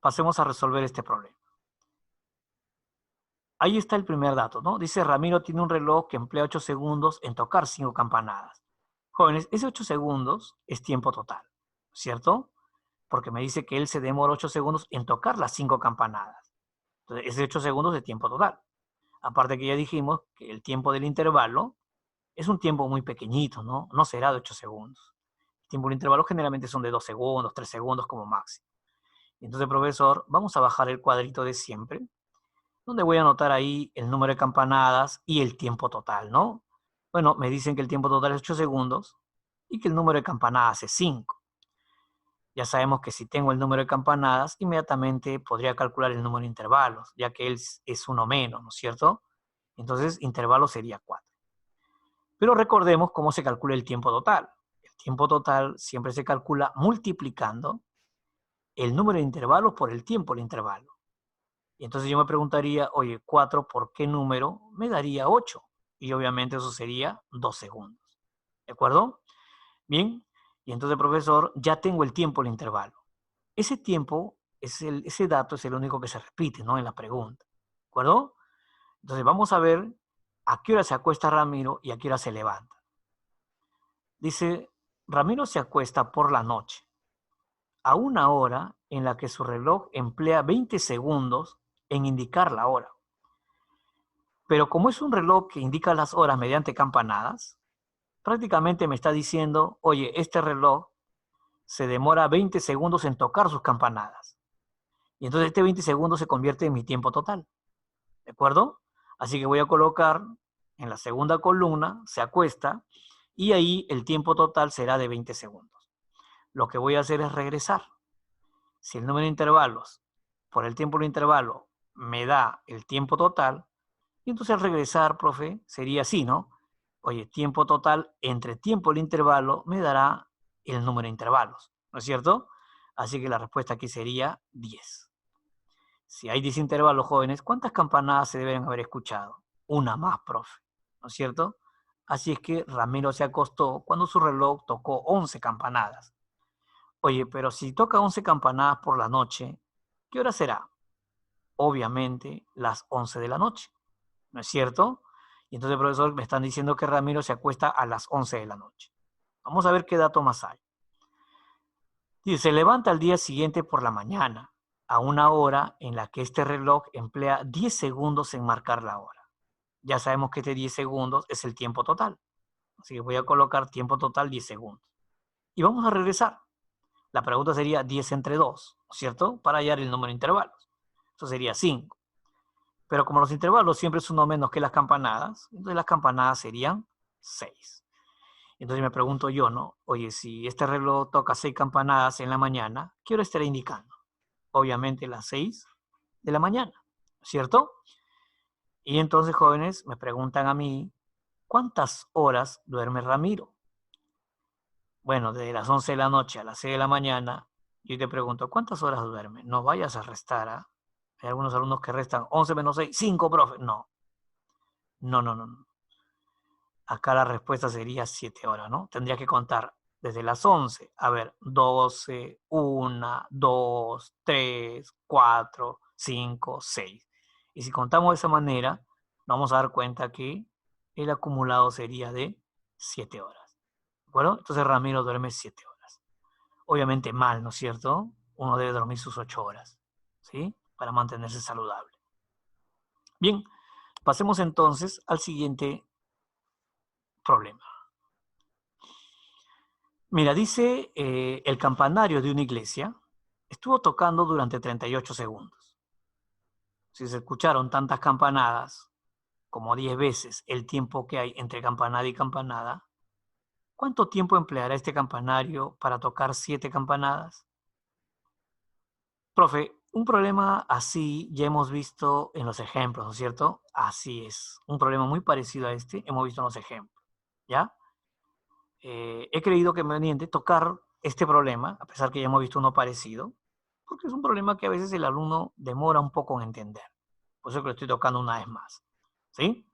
[SPEAKER 1] pasemos a resolver este problema. Ahí está el primer dato, ¿no? Dice, Ramiro tiene un reloj que emplea 8 segundos en tocar 5 campanadas. Jóvenes, ese 8 segundos es tiempo total, ¿cierto? Porque me dice que él se demora 8 segundos en tocar las 5 campanadas. Entonces, ese 8 segundos de tiempo total. Aparte que ya dijimos que el tiempo del intervalo es un tiempo muy pequeñito, ¿no? No será de 8 segundos. El tiempo del intervalo generalmente son de 2 segundos, 3 segundos como máximo. Entonces, profesor, vamos a bajar el cuadrito de siempre, donde voy a anotar ahí el número de campanadas y el tiempo total, ¿no? Bueno, me dicen que el tiempo total es 8 segundos y que el número de campanadas es 5. Ya sabemos que si tengo el número de campanadas, inmediatamente podría calcular el número de intervalos, ya que él es uno menos, ¿no es cierto? Entonces, intervalo sería 4. Pero recordemos cómo se calcula el tiempo total. El tiempo total siempre se calcula multiplicando el número de intervalos por el tiempo del intervalo. Y entonces yo me preguntaría, oye, 4 por qué número me daría 8. Y obviamente eso sería 2 segundos. ¿De acuerdo? Bien, y entonces, profesor, ya tengo el tiempo del intervalo. Ese tiempo, ese dato es el único que se repite, ¿no? En la pregunta. ¿De acuerdo? Entonces vamos a ver a qué hora se acuesta Ramiro y a qué hora se levanta. Dice, Ramiro se acuesta por la noche, a una hora en la que su reloj emplea 20 segundos en indicar la hora. Pero como es un reloj que indica las horas mediante campanadas, prácticamente me está diciendo, oye, este reloj se demora 20 segundos en tocar sus campanadas. Y entonces este 20 segundos se convierte en mi tiempo total. ¿De acuerdo? Así que voy a colocar en la segunda columna, se acuesta, y ahí el tiempo total será de 20 segundos. Lo que voy a hacer es regresar. Si el número de intervalos por el tiempo del intervalo me da el tiempo total, y entonces al regresar, profe, sería así, ¿no? Oye, tiempo total entre tiempo del intervalo me dará el número de intervalos, ¿no es cierto? Así que la respuesta aquí sería 10. Si hay 10 intervalos, jóvenes, ¿cuántas campanadas se deben haber escuchado? Una más, profe, ¿no es cierto? Así es que Ramiro se acostó cuando su reloj tocó 11 campanadas. Oye, pero si toca 11 campanadas por la noche, ¿qué hora será? Obviamente las 11 de la noche, ¿no es cierto? Y entonces, profesor, me están diciendo que Ramiro se acuesta a las 11 de la noche. Vamos a ver qué dato más hay. Dice, se levanta al día siguiente por la mañana, a una hora en la que este reloj emplea 10 segundos en marcar la hora. Ya sabemos que este 10 segundos es el tiempo total. Así que voy a colocar tiempo total 10 segundos. Y vamos a regresar. La pregunta sería 10 entre 2, ¿cierto? Para hallar el número de intervalos. Eso sería 5. Pero como los intervalos siempre son uno menos que las campanadas, entonces las campanadas serían 6. Entonces me pregunto yo, ¿no? Oye, si este reloj toca 6 campanadas en la mañana, ¿qué hora estará indicando? Obviamente las 6 de la mañana, ¿cierto? Y entonces, jóvenes, me preguntan a mí, ¿cuántas horas duerme Ramiro? Bueno, desde las 11 de la noche a las 6 de la mañana, yo te pregunto, ¿cuántas horas duerme? No vayas a restar, ¿ah? Hay algunos alumnos que restan 11 menos 6, 5, profe. No, no, no, no. Acá la respuesta sería 7 horas, ¿no? Tendría que contar desde las 11, a ver, 12, 1, 2, 3, 4, 5, 6. Y si contamos de esa manera, vamos a dar cuenta que el acumulado sería de 7 horas. ¿De acuerdo? Entonces Ramiro duerme 7 horas. Obviamente mal, ¿no es cierto? Uno debe dormir sus 8 horas, ¿sí? Para mantenerse saludable. Bien, pasemos entonces al siguiente problema. Mira, dice el campanario de una iglesia estuvo tocando durante 38 segundos. Si se escucharon tantas campanadas, como 10 veces el tiempo que hay entre campanada y campanada, ¿cuánto tiempo empleará este campanario para tocar 7 campanadas? Profe, un problema así ya hemos visto en los ejemplos, ¿no es cierto? Así es. Un problema muy parecido a este hemos visto en los ejemplos, ¿ya? He creído que me conveniente tocar este problema, a pesar que ya hemos visto uno parecido, porque es un problema que a veces el alumno demora un poco en entender. Por eso que lo estoy tocando una vez más. ¿Sí?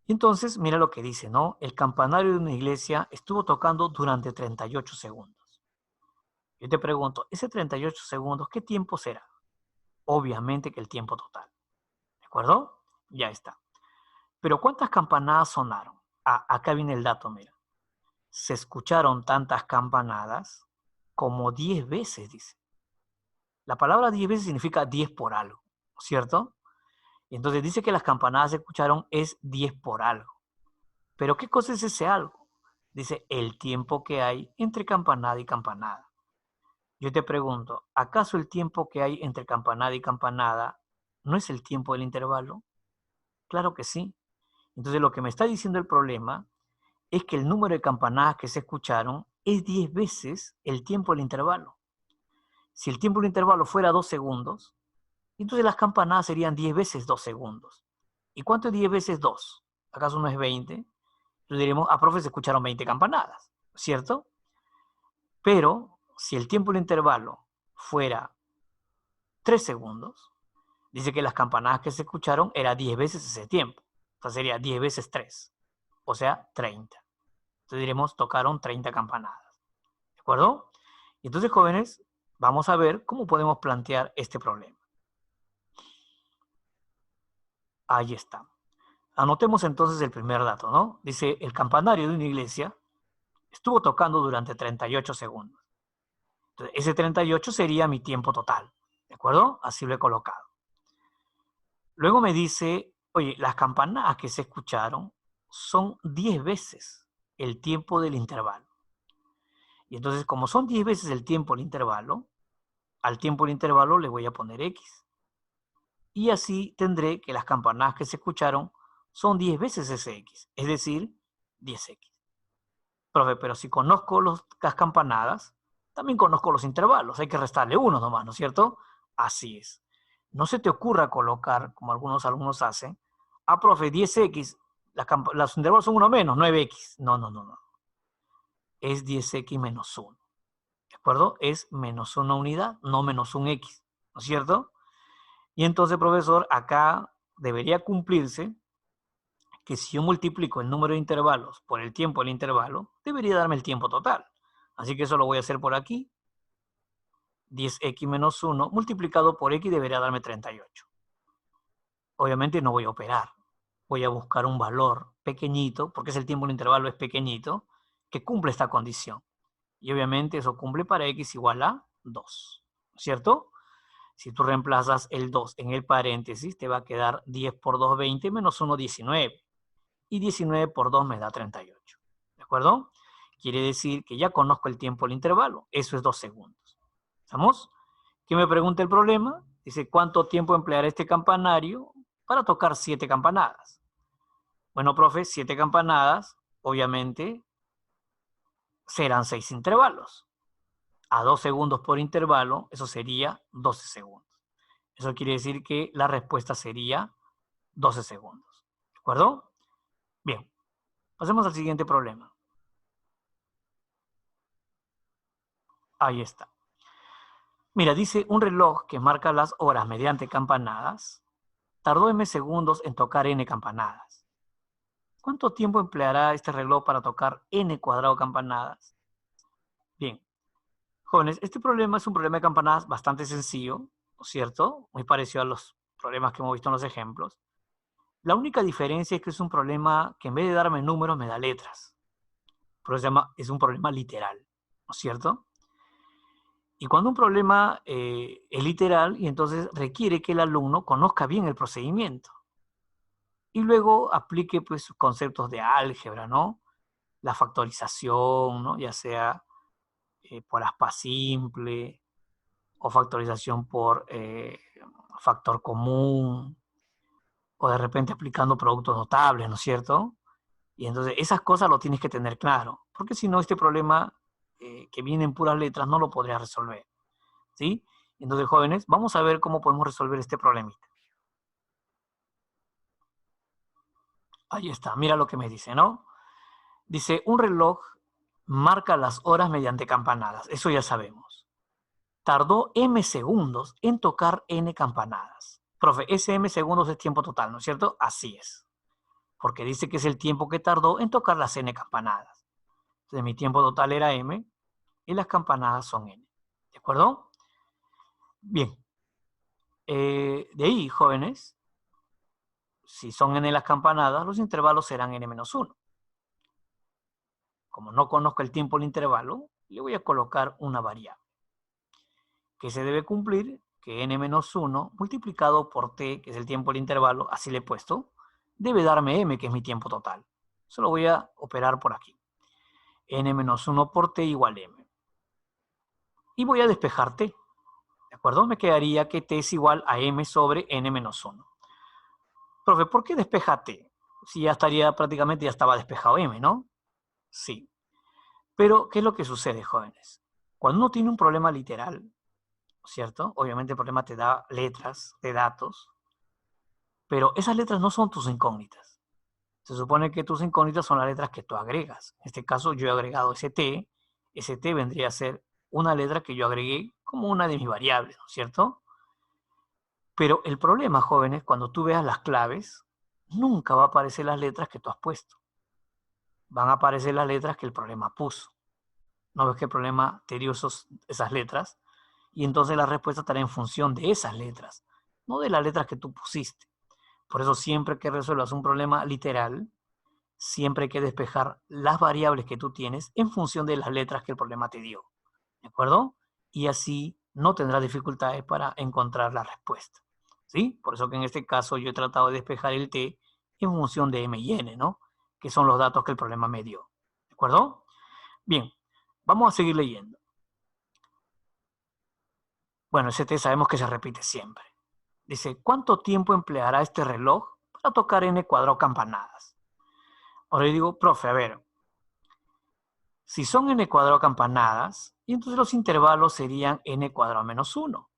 [SPEAKER 1] Y entonces, mira lo que dice, ¿no? El campanario de una iglesia estuvo tocando durante 38 segundos. Yo te pregunto, ese 38 segundos, ¿qué tiempo será? Obviamente que el tiempo total. ¿De acuerdo? Ya está. Pero ¿cuántas campanadas sonaron? Ah, acá viene el dato, mira. Se escucharon tantas campanadas como 10 veces, dice. La palabra 10 veces significa 10 por algo, ¿cierto? Y entonces dice que las campanadas se escucharon es 10 por algo. Pero ¿qué cosa es ese algo? Dice el tiempo que hay entre campanada y campanada. Yo te pregunto, ¿acaso el tiempo que hay entre campanada y campanada no es el tiempo del intervalo? Claro que sí. Entonces lo que me está diciendo el problema es que el número de campanadas que se escucharon es 10 veces el tiempo del intervalo. Si el tiempo del intervalo fuera 2 segundos, entonces las campanadas serían 10 veces 2 segundos. ¿Y cuánto es 10 veces 2? ¿Acaso no es 20? Entonces diremos, profe, se escucharon 20 campanadas, ¿cierto? Pero si el tiempo del intervalo fuera 3 segundos, dice que las campanadas que se escucharon era 10 veces ese tiempo. O sea, sería 10 veces 3, o sea, 30. Entonces diremos, tocaron 30 campanadas. ¿De acuerdo? Y entonces, jóvenes, vamos a ver cómo podemos plantear este problema. Ahí está. Anotemos entonces el primer dato, ¿no? Dice, el campanario de una iglesia estuvo tocando durante 38 segundos. Entonces, ese 38 sería mi tiempo total, ¿de acuerdo? Así lo he colocado. Luego me dice, oye, las campanadas que se escucharon son 10 veces el tiempo del intervalo. Y entonces, como son 10 veces el tiempo del intervalo, al tiempo del intervalo le voy a poner X. Y así tendré que las campanadas que se escucharon son 10 veces ese X, es decir, 10X. Profe, pero si conozco las campanadas, también conozco los intervalos. Hay que restarle uno nomás, ¿no es cierto? Así es. No se te ocurra colocar, como algunos alumnos hacen, profe, 10X, los intervalos son uno menos, 9X. No, no, no, no. Es 10X menos 1. ¿De acuerdo? Es menos una unidad, no menos un X. ¿No es cierto? Y entonces, profesor, acá debería cumplirse que si yo multiplico el número de intervalos por el tiempo del intervalo, debería darme el tiempo total. Así que eso lo voy a hacer por aquí. 10x menos 1 multiplicado por x debería darme 38. Obviamente no voy a operar. Voy a buscar un valor pequeñito, porque es el tiempo del intervalo es pequeñito, que cumple esta condición. Y obviamente eso cumple para x igual a 2. ¿Cierto? Si tú reemplazas el 2 en el paréntesis, te va a quedar 10 por 2, 20, menos 1, 19. Y 19 por 2 me da 38. ¿De acuerdo? Quiere decir que ya conozco el tiempo del intervalo. Eso es 2 segundos. ¿Estamos? ¿Qué me pregunta el problema? Dice, ¿cuánto tiempo empleará este campanario para tocar 7 campanadas? Bueno, profe, 7 campanadas, obviamente, serán 6 intervalos. A 2 segundos por intervalo, eso sería 12 segundos. Eso quiere decir que la respuesta sería 12 segundos. ¿De acuerdo? Bien, pasemos al siguiente problema. Ahí está. Mira, dice un reloj que marca las horas mediante campanadas, tardó m segundos en tocar n campanadas. ¿Cuánto tiempo empleará este reloj para tocar n cuadrado campanadas? Bien, jóvenes, este problema es un problema de campanadas bastante sencillo, ¿no es cierto? Muy parecido a los problemas que hemos visto en los ejemplos. La única diferencia es que es un problema que en vez de darme números me da letras. Por eso se llama, es un problema literal, ¿no es cierto? Y cuando un problema es literal, y entonces requiere que el alumno conozca bien el procedimiento. Y luego aplique pues sus conceptos de álgebra, ¿no? La factorización, ¿no? Ya sea por aspa simple o factorización por factor común, o de repente aplicando productos notables, ¿no es cierto? Y entonces esas cosas lo tienes que tener claro, porque si no este problema que viene en puras letras no lo podrías resolver. ¿Sí? Entonces, jóvenes, vamos a ver cómo podemos resolver este problemita. Ahí está, mira lo que me dice, ¿no? Dice, un reloj marca las horas mediante campanadas, eso ya sabemos. Tardó m segundos en tocar n campanadas. Profe, ese m segundos es tiempo total, ¿no es cierto? Así es, porque dice que es el tiempo que tardó en tocar las n campanadas. Entonces, mi tiempo total era m y las campanadas son n. ¿De acuerdo? Bien. De ahí, jóvenes, si son n las campanadas, los intervalos serán n-1. Como no conozco el tiempo del intervalo, le voy a colocar una variable que se debe cumplir, que n-1 multiplicado por t, que es el tiempo del intervalo, así le he puesto, debe darme m, que es mi tiempo total. Eso lo voy a operar por aquí. n-1 por t igual m. Y voy a despejar t. ¿De acuerdo? Me quedaría que t es igual a m sobre n-1. Profe, ¿por qué despeja t? Si ya estaría prácticamente, ya estaba despejado m, ¿no? Sí. Pero, ¿qué es lo que sucede, jóvenes? Cuando uno tiene un problema literal, ¿cierto? Obviamente el problema te da letras de datos, pero esas letras no son tus incógnitas. Se supone que tus incógnitas son las letras que tú agregas. En este caso, yo he agregado st vendría a ser una letra que yo agregué como una de mis variables, ¿no es cierto? Pero el problema, jóvenes, cuando tú veas las claves, nunca va a aparecer las letras que tú has puesto. Van a aparecer las letras que el problema puso. ¿No ves que el problema te dio esas letras? Y entonces la respuesta estará en función de esas letras, no de las letras que tú pusiste. Por eso siempre que resuelvas un problema literal, siempre hay que despejar las variables que tú tienes en función de las letras que el problema te dio. ¿De acuerdo? Y así no tendrás dificultades para encontrar la respuesta. ¿Sí? Por eso que en este caso yo he tratado de despejar el t en función de m y n, ¿no? Que son los datos que el problema me dio. ¿De acuerdo? Bien, vamos a seguir leyendo. Bueno, ese t sabemos que se repite siempre. Dice, ¿cuánto tiempo empleará este reloj para tocar n cuadrado campanadas? Ahora yo digo, profe, a ver, si son n cuadrado campanadas, y entonces los intervalos serían n cuadrado menos 1.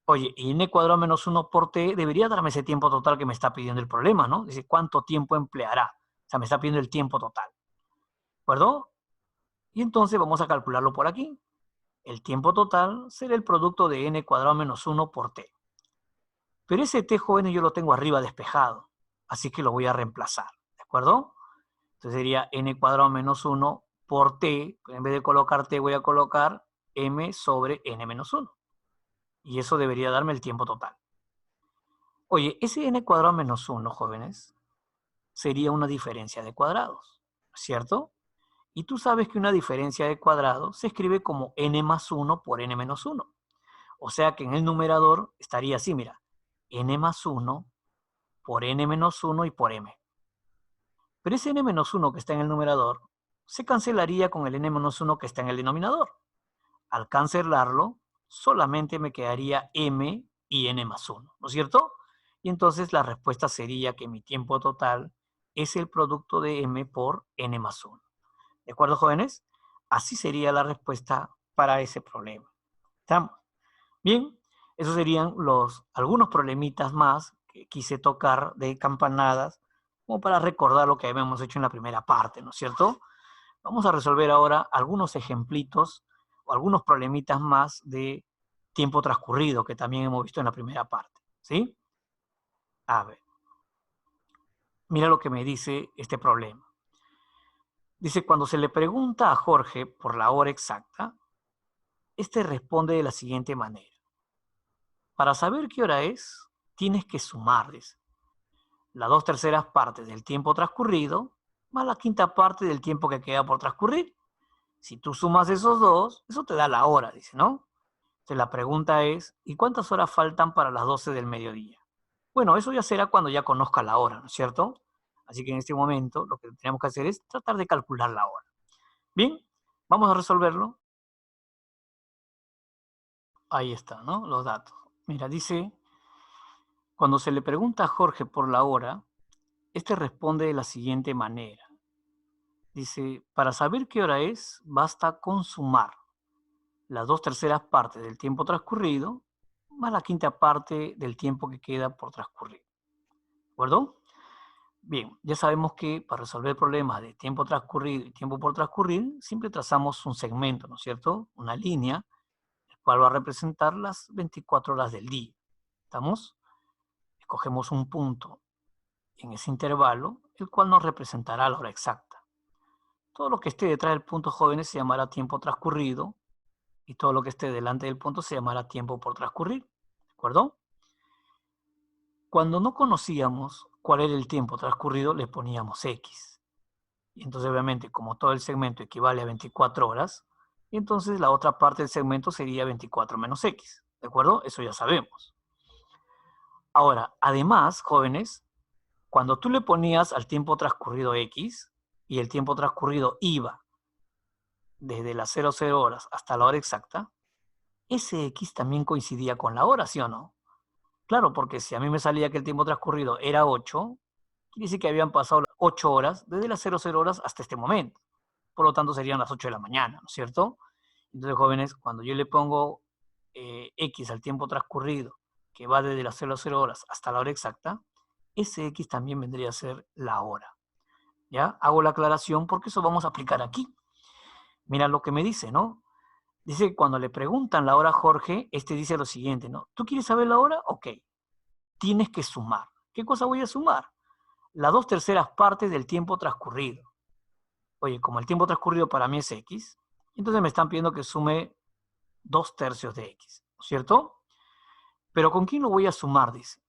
[SPEAKER 1] Oye, y n cuadrado menos 1 por t debería darme ese tiempo total que me está pidiendo el problema, ¿no? Dice, ¿cuánto tiempo empleará? O sea, me está pidiendo el tiempo total. ¿De acuerdo? Y entonces vamos a calcularlo por aquí. El tiempo total será el producto de n cuadrado menos 1 por t. Pero ese t, jóvenes, yo lo tengo arriba despejado. Así que lo voy a reemplazar. ¿De acuerdo? Entonces sería n cuadrado menos 1 por t. En vez de colocar t, voy a colocar m sobre n menos 1. Y eso debería darme el tiempo total. Oye, ese n cuadrado menos 1, jóvenes, sería una diferencia de cuadrados, ¿cierto? Y tú sabes que una diferencia de cuadrados se escribe como n más 1 por n menos 1. O sea que en el numerador estaría así, mira, n más 1 por n menos 1 y por m. Pero ese n menos 1 que está en el numerador se cancelaría con el n menos 1 que está en el denominador. Al cancelarlo, solamente me quedaría m y n más 1, ¿no es cierto? Y entonces la respuesta sería que mi tiempo total es el producto de m por n más 1. ¿De acuerdo, jóvenes? Así sería la respuesta para ese problema. ¿Estamos? Bien, esos serían algunos problemitas más que quise tocar de campanadas, como para recordar lo que habíamos hecho en la primera parte, ¿no es cierto? Vamos a resolver ahora algunos ejemplitos o algunos problemitas más de tiempo transcurrido que también hemos visto en la primera parte, ¿sí? A ver, mira lo que me dice este problema. Dice, cuando se le pregunta a Jorge por la hora exacta, este responde de la siguiente manera. Para saber qué hora es, tienes que sumar, dice, las 2/3 partes del tiempo transcurrido más la 1/5 parte del tiempo que queda por transcurrir. Si tú sumas esos dos, eso te da la hora, dice, ¿no? Entonces la pregunta es, ¿y cuántas horas faltan para las 12 del mediodía? Bueno, eso ya será cuando ya conozca la hora, ¿no es cierto? Así que en este momento lo que tenemos que hacer es tratar de calcular la hora. Bien, vamos a resolverlo. Ahí está, ¿no? Los datos. Mira, dice, cuando se le pregunta a Jorge por la hora, este responde de la siguiente manera. Dice, para saber qué hora es, basta con sumar las 2/3 partes del tiempo transcurrido más la 1/5 parte del tiempo que queda por transcurrir. ¿De acuerdo? Bien, ya sabemos que para resolver problemas de tiempo transcurrido y tiempo por transcurrir, siempre trazamos un segmento, ¿no es cierto? Una línea, el cual va a representar las 24 horas del día. ¿Estamos? Escogemos un punto en ese intervalo, el cual nos representará la hora exacta. Todo lo que esté detrás del punto, jóvenes, se llamará tiempo transcurrido, y todo lo que esté delante del punto se llamará tiempo por transcurrir. ¿De acuerdo? Cuando no conocíamos cuál era el tiempo transcurrido, le poníamos X. Y entonces, obviamente, como todo el segmento equivale a 24 horas, entonces la otra parte del segmento sería 24 menos X. ¿De acuerdo? Eso ya sabemos. Ahora, además, jóvenes, cuando tú le ponías al tiempo transcurrido X y el tiempo transcurrido iba desde las 00 horas hasta la hora exacta, ese X también coincidía con la hora, ¿sí o no? Claro, porque si a mí me salía que el tiempo transcurrido era 8, quiere decir que habían pasado las 8 horas desde las 00 horas hasta este momento. Por lo tanto, serían las 8 de la mañana, ¿no es cierto? Entonces, jóvenes, cuando yo le pongo X al tiempo transcurrido, que va desde las 00 horas hasta la hora exacta, ese X también vendría a ser la hora. ¿Ya? Hago la aclaración porque eso vamos a aplicar aquí. Mira lo que me dice, ¿no? Dice que cuando le preguntan la hora a Jorge, este dice lo siguiente, ¿no? ¿Tú quieres saber la hora? Ok. Tienes que sumar. ¿Qué cosa voy a sumar? Las 2/3 partes del tiempo transcurrido. Oye, como el tiempo transcurrido para mí es X, entonces me están pidiendo que sume 2/3 de X, ¿cierto? Pero ¿con quién lo voy a sumar? Dice.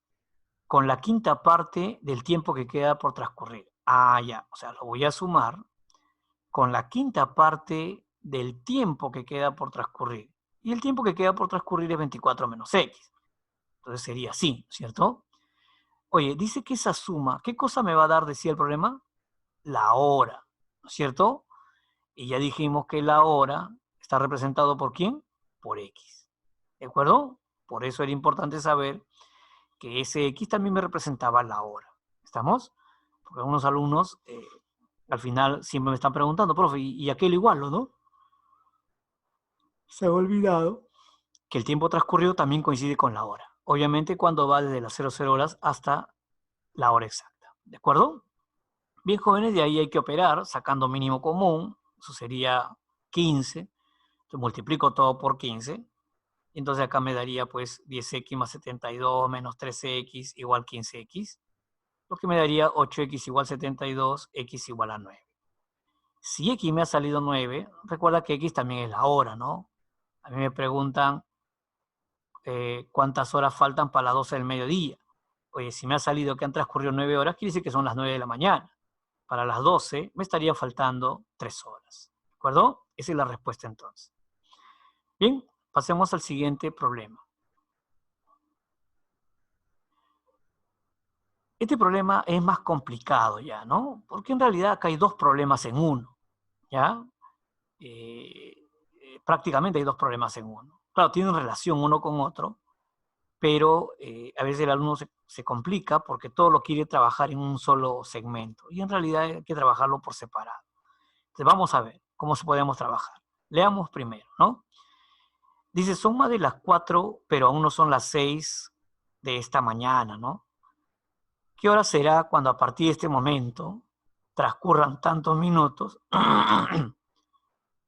[SPEAKER 1] Con la quinta parte del tiempo que queda por transcurrir. Ah, ya. O sea, lo voy a sumar con la quinta parte del tiempo que queda por transcurrir. Y el tiempo que queda por transcurrir es 24 menos X. Entonces sería así, ¿cierto? Oye, dice que esa suma, ¿qué cosa me va a dar, decía el problema? La hora, ¿no es cierto? Y ya dijimos que la hora está representado por ¿quién? Por X. ¿De acuerdo? Por eso era importante saber que ese X también me representaba la hora. ¿Estamos? Porque algunos alumnos al final siempre me están preguntando, profe, ¿y aquel igual, no? Se ha olvidado que el tiempo transcurrido también coincide con la hora. Obviamente cuando va desde las 00 horas hasta la hora exacta. ¿De acuerdo? Bien, jóvenes, de ahí hay que operar sacando mínimo común. Eso sería 15. Entonces multiplico todo por 15. Entonces acá me daría pues 10x más 72 menos 13x igual 15x. Lo que me daría 8x igual 72, x igual a 9. Si x me ha salido 9, recuerda que x también es la hora, ¿no? A mí me preguntan cuántas horas faltan para las 12 del mediodía. Oye, si me ha salido que han transcurrido 9 horas, quiere decir que son las 9 de la mañana. Para las 12 me estaría faltando 3 horas. ¿De acuerdo? Esa es la respuesta entonces. Bien, pasemos al siguiente problema. Este problema es más complicado ya, ¿no? Porque en realidad acá hay dos problemas en uno, ¿ya? Prácticamente hay dos problemas en uno. Claro, tienen relación uno con otro, pero a veces el alumno se complica porque todo lo quiere trabajar en un solo segmento y en realidad hay que trabajarlo por separado. Entonces vamos a ver cómo se podemos trabajar. Leamos primero, ¿no? Dice, son más de las 4, pero aún no son las 6 de esta mañana, ¿no? ¿Qué hora será cuando a partir de este momento transcurran tantos minutos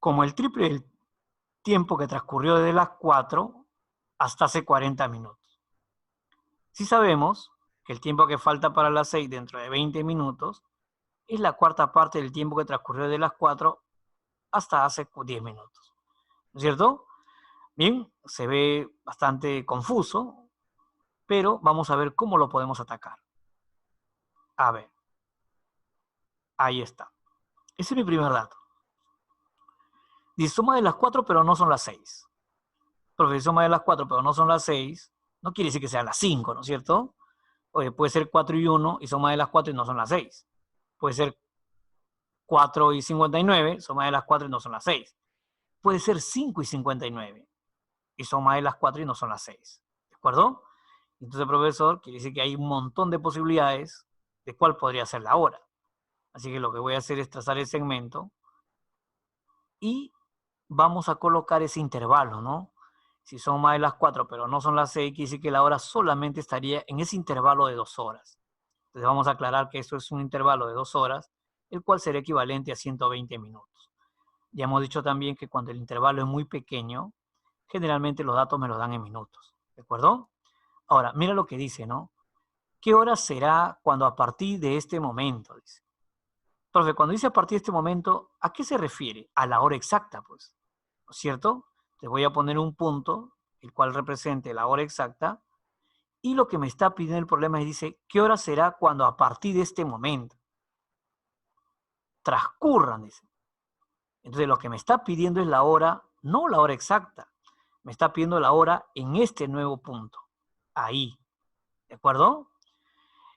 [SPEAKER 1] como el triple del tiempo que transcurrió desde las 4 hasta hace 40 minutos? Si sabemos que el tiempo que falta para las 6 dentro de 20 minutos es la cuarta parte del tiempo que transcurrió de las 4 hasta hace 10 minutos. ¿No es cierto? Bien, se ve bastante confuso, pero vamos a ver cómo lo podemos atacar. A ver, ahí está. Ese es mi primer dato. Dice suma de las 4, pero no son las 6. Profe, suma de las 4, pero no son las 6, no quiere decir que sean las 5, ¿no es cierto? Oye, puede ser 4 y 1 y suma de las 4 y no son las 6. Puede ser 4 y 59, suma de las 4 y no son las 6. Puede ser 5 y 59 y suma de las 4 y no son las 6. ¿De acuerdo? Entonces, profesor, quiere decir que hay un montón de posibilidades de cuál podría ser la hora. Así que lo que voy a hacer es trazar el segmento y vamos a colocar ese intervalo, ¿no? Si son más de las 4, pero no son las 6, quiere decir que la hora solamente estaría en ese intervalo de 2 horas. Entonces vamos a aclarar que esto es un intervalo de 2 horas, el cual será equivalente a 120 minutos. Ya hemos dicho también que cuando el intervalo es muy pequeño, generalmente los datos me los dan en minutos. ¿De acuerdo? Ahora, mira lo que dice, ¿no? ¿Qué hora será cuando a partir de este momento? Dice. Profe, cuando dice a partir de este momento, ¿a qué se refiere? A la hora exacta, pues. ¿No es cierto? Te voy a poner un punto, el cual represente la hora exacta, y lo que me está pidiendo el problema es, dice, ¿qué hora será cuando a partir de este momento transcurran? Dice. Entonces lo que me está pidiendo es la hora, no la hora exacta, me está pidiendo la hora en este nuevo punto, ahí, ¿de acuerdo?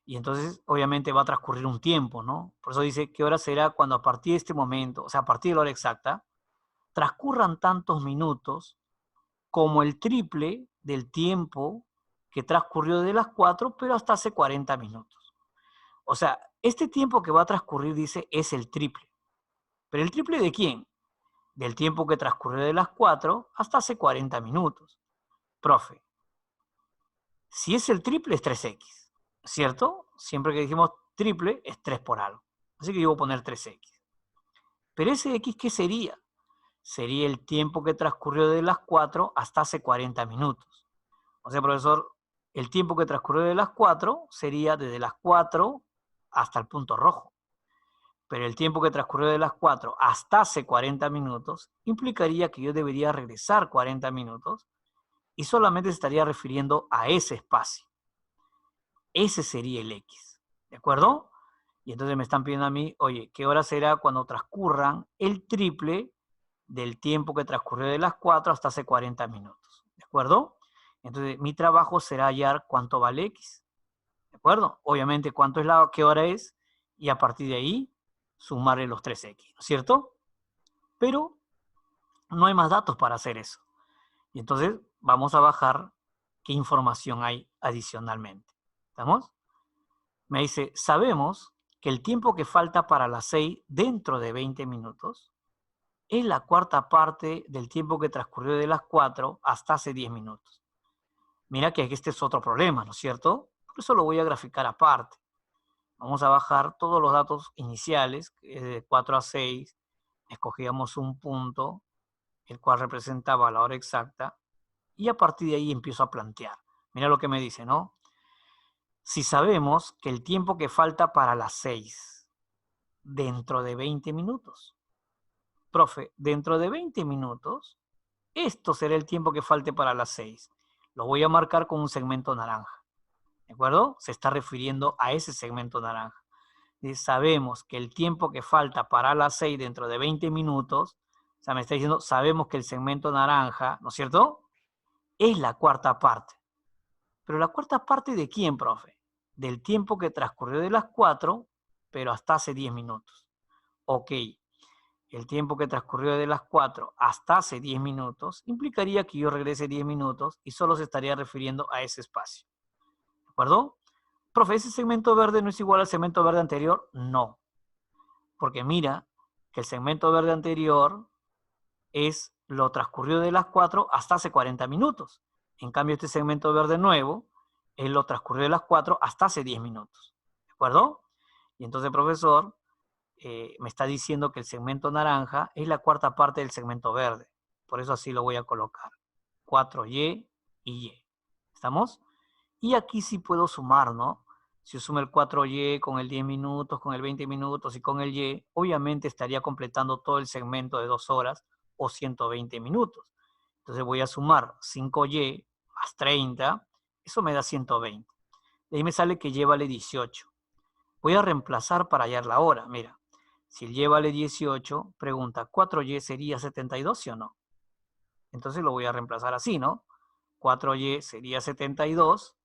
[SPEAKER 1] Y entonces obviamente va a transcurrir un tiempo, ¿no? Por eso dice, ¿qué hora será cuando a partir de este momento, o sea, a partir de la hora exacta, transcurran tantos minutos como el triple del tiempo que transcurrió de las 4, pero hasta hace 40 minutos. O sea, este tiempo que va a transcurrir, dice, es el triple. ¿Pero el triple de quién? Del tiempo que transcurrió de las 4 hasta hace 40 minutos. Profe, si es el triple es 3x, ¿cierto? Siempre que dijimos triple es 3 por algo. Así que yo voy a poner 3x. Pero ese x, ¿qué sería? sería el tiempo que transcurrió de las 4 hasta hace 40 minutos. O sea, profesor, el tiempo que transcurrió de las 4 sería desde las 4 hasta el punto rojo. Pero el tiempo que transcurrió de las 4 hasta hace 40 minutos implicaría que yo debería regresar 40 minutos y solamente se estaría refiriendo a ese espacio. Ese sería el X, ¿de acuerdo? Y entonces me están pidiendo a mí, oye, ¿qué hora será cuando transcurran el triple del tiempo que transcurrió de las 4 hasta hace 40 minutos? ¿De acuerdo? Entonces mi trabajo será hallar cuánto vale X. ¿De acuerdo? Obviamente cuánto es qué hora es y a partir de ahí sumarle los 3X, ¿no es cierto? Pero no hay más datos para hacer eso. Y entonces vamos a bajar qué información hay adicionalmente. ¿Estamos? Me dice, sabemos que el tiempo que falta para las 6 dentro de 20 minutos es la cuarta parte del tiempo que transcurrió de las 4 hasta hace 10 minutos. Mira que este es otro problema, ¿no es cierto? Por eso lo voy a graficar aparte. Vamos a bajar todos los datos iniciales, de 4 a 6, escogíamos un punto, el cual representaba la hora exacta, y a partir de ahí empiezo a plantear. Mira lo que me dice, ¿no? Si sabemos que el tiempo que falta para las 6, dentro de 20 minutos. Profe, dentro de 20 minutos, esto será el tiempo que falte para las 6. Lo voy a marcar con un segmento naranja. ¿De acuerdo? Se está refiriendo a ese segmento naranja. Y sabemos que el tiempo que falta para las 6 dentro de 20 minutos, o sea, me está diciendo, sabemos que el segmento naranja, ¿no es cierto? Es la cuarta parte. Pero la cuarta parte ¿de quién, profe? Del tiempo que transcurrió de las 4, pero hasta hace 10 minutos. Ok, el tiempo que transcurrió de las 4 hasta hace 10 minutos implicaría que yo regrese 10 minutos y solo se estaría refiriendo a ese espacio. ¿De acuerdo? Profe, ¿ese segmento verde no es igual al segmento verde anterior? No. Porque mira que el segmento verde anterior es lo transcurrido de las 4 hasta hace 40 minutos. En cambio, este segmento verde nuevo es lo transcurrido de las 4 hasta hace 10 minutos. ¿De acuerdo? Y entonces, profesor, me está diciendo que el segmento naranja es la cuarta parte del segmento verde. Por eso así lo voy a colocar. 4Y y Y. ¿Estamos? Y aquí sí puedo sumar, ¿no? Si yo sumo el 4Y con el 10 minutos, con el 20 minutos y con el Y, obviamente estaría completando todo el segmento de 2 horas o 120 minutos. Entonces voy a sumar 5Y más 30, eso me da 120. De ahí me sale que Y vale 18. Voy a reemplazar para hallar la hora. Mira, si el Y vale 18, pregunta, ¿4Y sería 72, sí o no? Entonces lo voy a reemplazar así, ¿no? 4Y sería 72.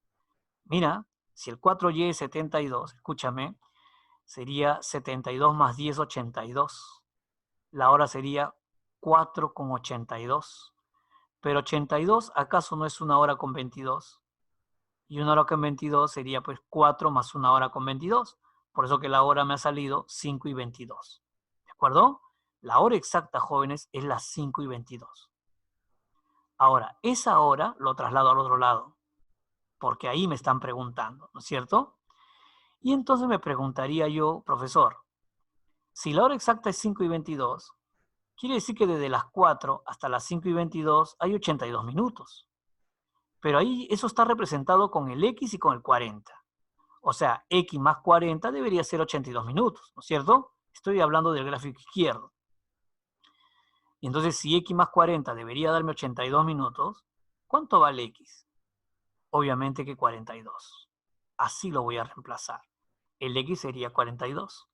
[SPEAKER 1] Mira, si el 4Y es 72, escúchame, sería 72 más 10, 82. La hora sería 4,82. Pero 82, ¿acaso no es una hora con 22? Y una hora con 22 sería pues 4 más una hora con 22. Por eso que la hora me ha salido 5 y 22. ¿De acuerdo? La hora exacta, jóvenes, es las 5 y 22. Ahora, esa hora lo traslado al otro lado, porque ahí me están preguntando, ¿no es cierto? Y entonces me preguntaría yo, profesor, si la hora exacta es 5 y 22, quiere decir que desde las 4 hasta las 5 y 22 hay 82 minutos. Pero ahí eso está representado con el X y con el 40. O sea, X más 40 debería ser 82 minutos, ¿no es cierto? Estoy hablando del gráfico izquierdo. Y entonces, si X más 40 debería darme 82 minutos, ¿cuánto vale X? Obviamente que 42. Así lo voy a reemplazar. El X sería 42.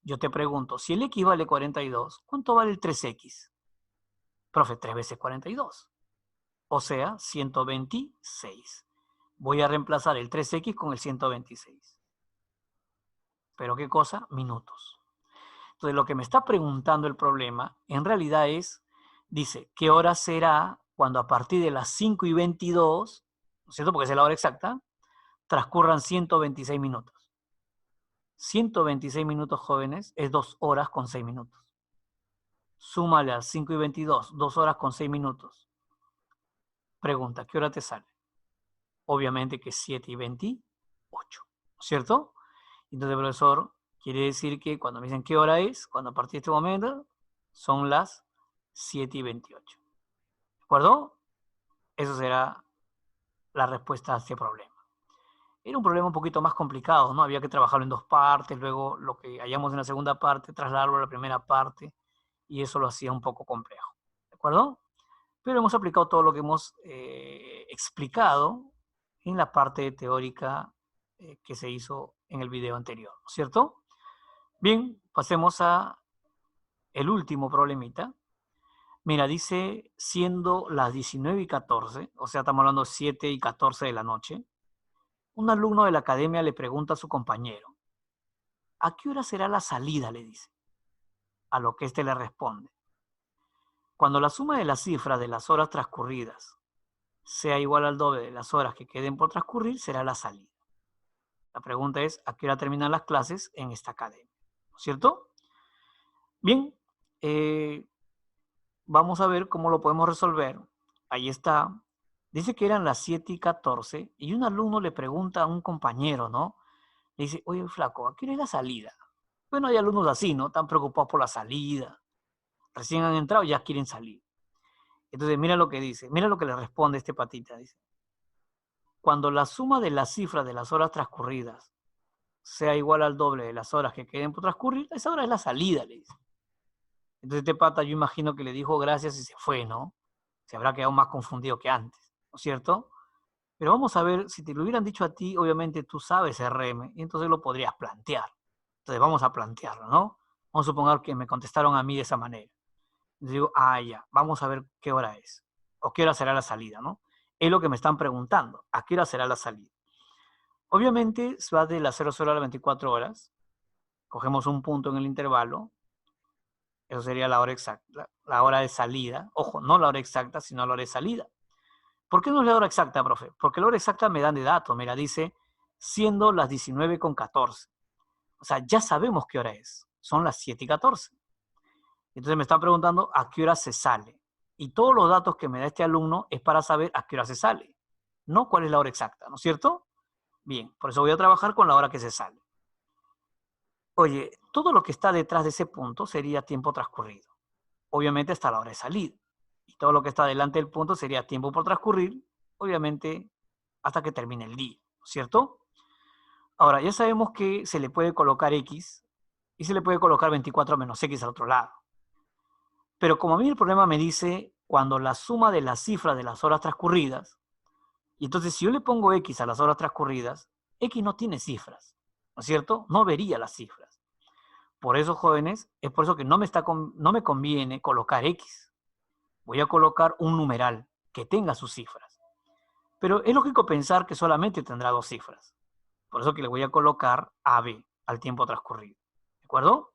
[SPEAKER 1] Yo te pregunto, si el X vale 42, ¿cuánto vale el 3X? Profe, 3 veces 42. O sea, 126. Voy a reemplazar el 3X con el 126. ¿Pero qué cosa? Minutos. Entonces, lo que me está preguntando el problema, en realidad es, dice, ¿qué hora será cuando a partir de las 5 y 22, ¿no es cierto? Porque es la hora exacta, transcurran 126 minutos. 126 minutos, jóvenes, es 2 horas con 6 minutos. Súmale a 5 y 22, 2 horas con 6 minutos. Pregunta, ¿qué hora te sale? Obviamente que 7 y 28, ¿cierto? Entonces, profesor, quiere decir que cuando me dicen qué hora es, cuando a partir de este momento son las 7 y 28. ¿De acuerdo? Eso será la respuesta a este problema. Era un problema un poquito más complicado, ¿no? Había que trabajarlo en dos partes, luego lo que hallamos en la segunda parte, trasladarlo a la primera parte, y eso lo hacía un poco complejo. ¿De acuerdo? Pero hemos aplicado todo lo que hemos explicado en la parte teórica que se hizo en el video anterior, ¿no es cierto? Bien, pasemos a el último problemita. Mira, dice, siendo las 19:14, o sea, estamos hablando 7:14 de la noche, un alumno de la academia le pregunta a su compañero, ¿a qué hora será la salida?, le dice. A lo que éste le responde, cuando la suma de las cifras de las horas transcurridas sea igual al doble de las horas que queden por transcurrir, será la salida. La pregunta es, ¿a qué hora terminan las clases en esta academia? ¿No es cierto? Bien, vamos a ver cómo lo podemos resolver. Ahí está. Dice que eran las 7:14 y un alumno le pregunta a un compañero, ¿no? Le dice, oye, flaco, ¿a qué hora es la salida? Bueno, hay alumnos así, ¿no? Están preocupados por la salida. Recién han entrado y ya quieren salir. Entonces, mira lo que dice, mira lo que le responde este patita. Dice, cuando la suma de las cifras de las horas transcurridas sea igual al doble de las horas que queden por transcurrir, esa hora es la salida, le dice. Entonces este pata yo imagino que le dijo gracias y se fue, ¿no? Se habrá quedado más confundido que antes, ¿no es cierto? Pero vamos a ver, si te lo hubieran dicho a ti, obviamente tú sabes RM, y entonces lo podrías plantear. Entonces vamos a plantearlo, ¿no? Vamos a suponer que me contestaron a mí de esa manera. Entonces digo, ya, vamos a ver qué hora es. O qué hora será la salida, ¿no? Es lo que me están preguntando, ¿a qué hora será la salida? Obviamente se va de las 00 a las 24 horas. Cogemos un punto en el intervalo. Eso sería la hora exacta, la hora de salida. Ojo, no la hora exacta, sino la hora de salida. ¿Por qué no es la hora exacta, profe? Porque la hora exacta me dan de datos, me la dice siendo las 19:14. O sea, ya sabemos qué hora es. Son las 7:14. Entonces me están preguntando a qué hora se sale. Y todos los datos que me da este alumno es para saber a qué hora se sale. No cuál es la hora exacta, ¿no es cierto? Bien, por eso voy a trabajar con la hora que se sale. Oye, todo lo que está detrás de ese punto sería tiempo transcurrido. Obviamente hasta la hora de salida. Y todo lo que está delante del punto sería tiempo por transcurrir, obviamente hasta que termine el día, ¿no es cierto? Ahora, ya sabemos que se le puede colocar X y se le puede colocar 24 menos X al otro lado. Pero como a mí el problema me dice cuando la suma de las cifras de las horas transcurridas, y entonces si yo le pongo X a las horas transcurridas, X no tiene cifras, ¿no es cierto? No vería las cifras. Por eso, jóvenes, es por eso que no me conviene colocar X. Voy a colocar un numeral que tenga sus cifras. Pero es lógico pensar que solamente tendrá dos cifras. Por eso que le voy a colocar AB al tiempo transcurrido. ¿De acuerdo?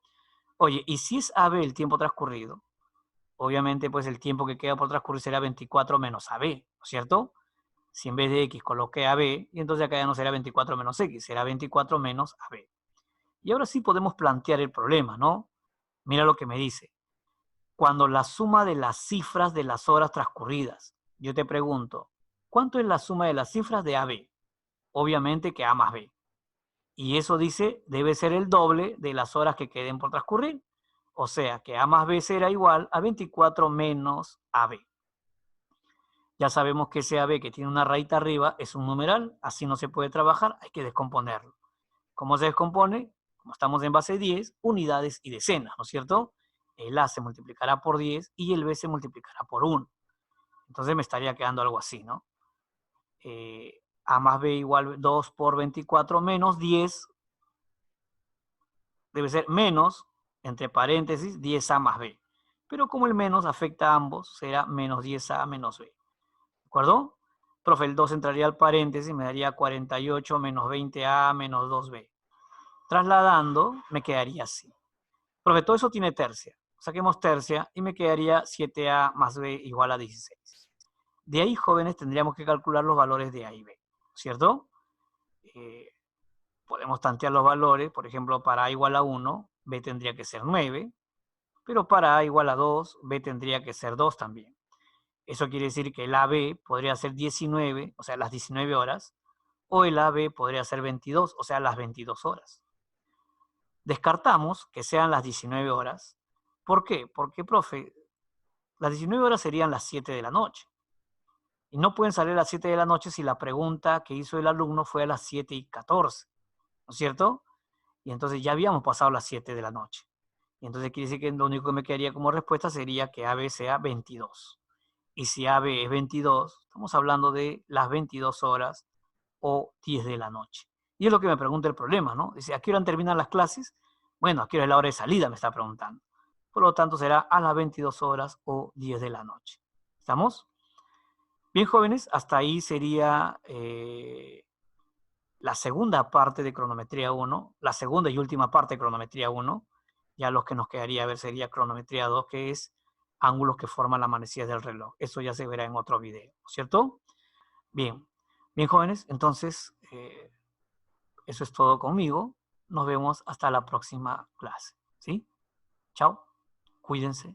[SPEAKER 1] Oye, y si es AB el tiempo transcurrido, obviamente pues el tiempo que queda por transcurrir será 24 menos AB, ¿no es cierto? Si en vez de X coloqué AB, y entonces acá ya no será 24 menos X, será 24 menos AB. Y ahora sí podemos plantear el problema, ¿no? Mira lo que me dice. Cuando la suma de las cifras de las horas transcurridas, yo te pregunto, ¿cuánto es la suma de las cifras de AB? Obviamente que A más B. Y eso dice, debe ser el doble de las horas que queden por transcurrir. O sea, que A más B será igual a 24 menos AB. Ya sabemos que ese AB que tiene una raíz arriba es un numeral, así no se puede trabajar, hay que descomponerlo. ¿Cómo se descompone? Como estamos en base 10, unidades y decenas, ¿no es cierto? El A se multiplicará por 10 y el B se multiplicará por 1. Entonces me estaría quedando algo así, ¿no? A más B igual 2 por 24 menos 10. Debe ser menos, entre paréntesis, 10A más B. Pero como el menos afecta a ambos, será menos 10A menos B. ¿De acuerdo? Profe, el 2 entraría al paréntesis y me daría 48 menos 20A menos 2B. Trasladando, me quedaría así. Profe, todo eso tiene tercia. Saquemos tercia y me quedaría 7A más B igual a 16. De ahí, jóvenes, tendríamos que calcular los valores de A y B, ¿cierto? Podemos tantear los valores, por ejemplo, para A igual a 1, B tendría que ser 9, pero para A igual a 2, B tendría que ser 2 también. Eso quiere decir que el AB podría ser 19, o sea, las 19 horas, o el AB podría ser 22, o sea, las 22 horas. Descartamos que sean las 19 horas. ¿Por qué? Porque, profe, Las 19 horas serían las 7 de la noche. Y no pueden salir a las 7 de la noche si la pregunta que hizo el alumno fue a las 7:14, ¿no es cierto? Y entonces ya habíamos pasado las 7 de la noche. Y entonces quiere decir que lo único que me quedaría como respuesta sería que AB sea 22. Y si AB es 22, estamos hablando de las 22 horas o 10 de la noche. Y es lo que me pregunta el problema, ¿no? Dice, ¿a qué hora terminan las clases? Bueno, ¿a qué hora es la hora de salida? Me está preguntando. Por lo tanto, será a las 22 horas o 10 de la noche. ¿Estamos? Bien, jóvenes, hasta ahí sería la segunda parte de cronometría 1, la segunda y última parte de cronometría 1. Ya lo que nos quedaría ver sería cronometría 2, que es ángulos que forman la manecillas del reloj. Eso ya se verá en otro video, ¿cierto? Bien, bien, jóvenes, entonces eso es todo conmigo. Nos vemos hasta la próxima clase, ¿sí? Chao, cuídense.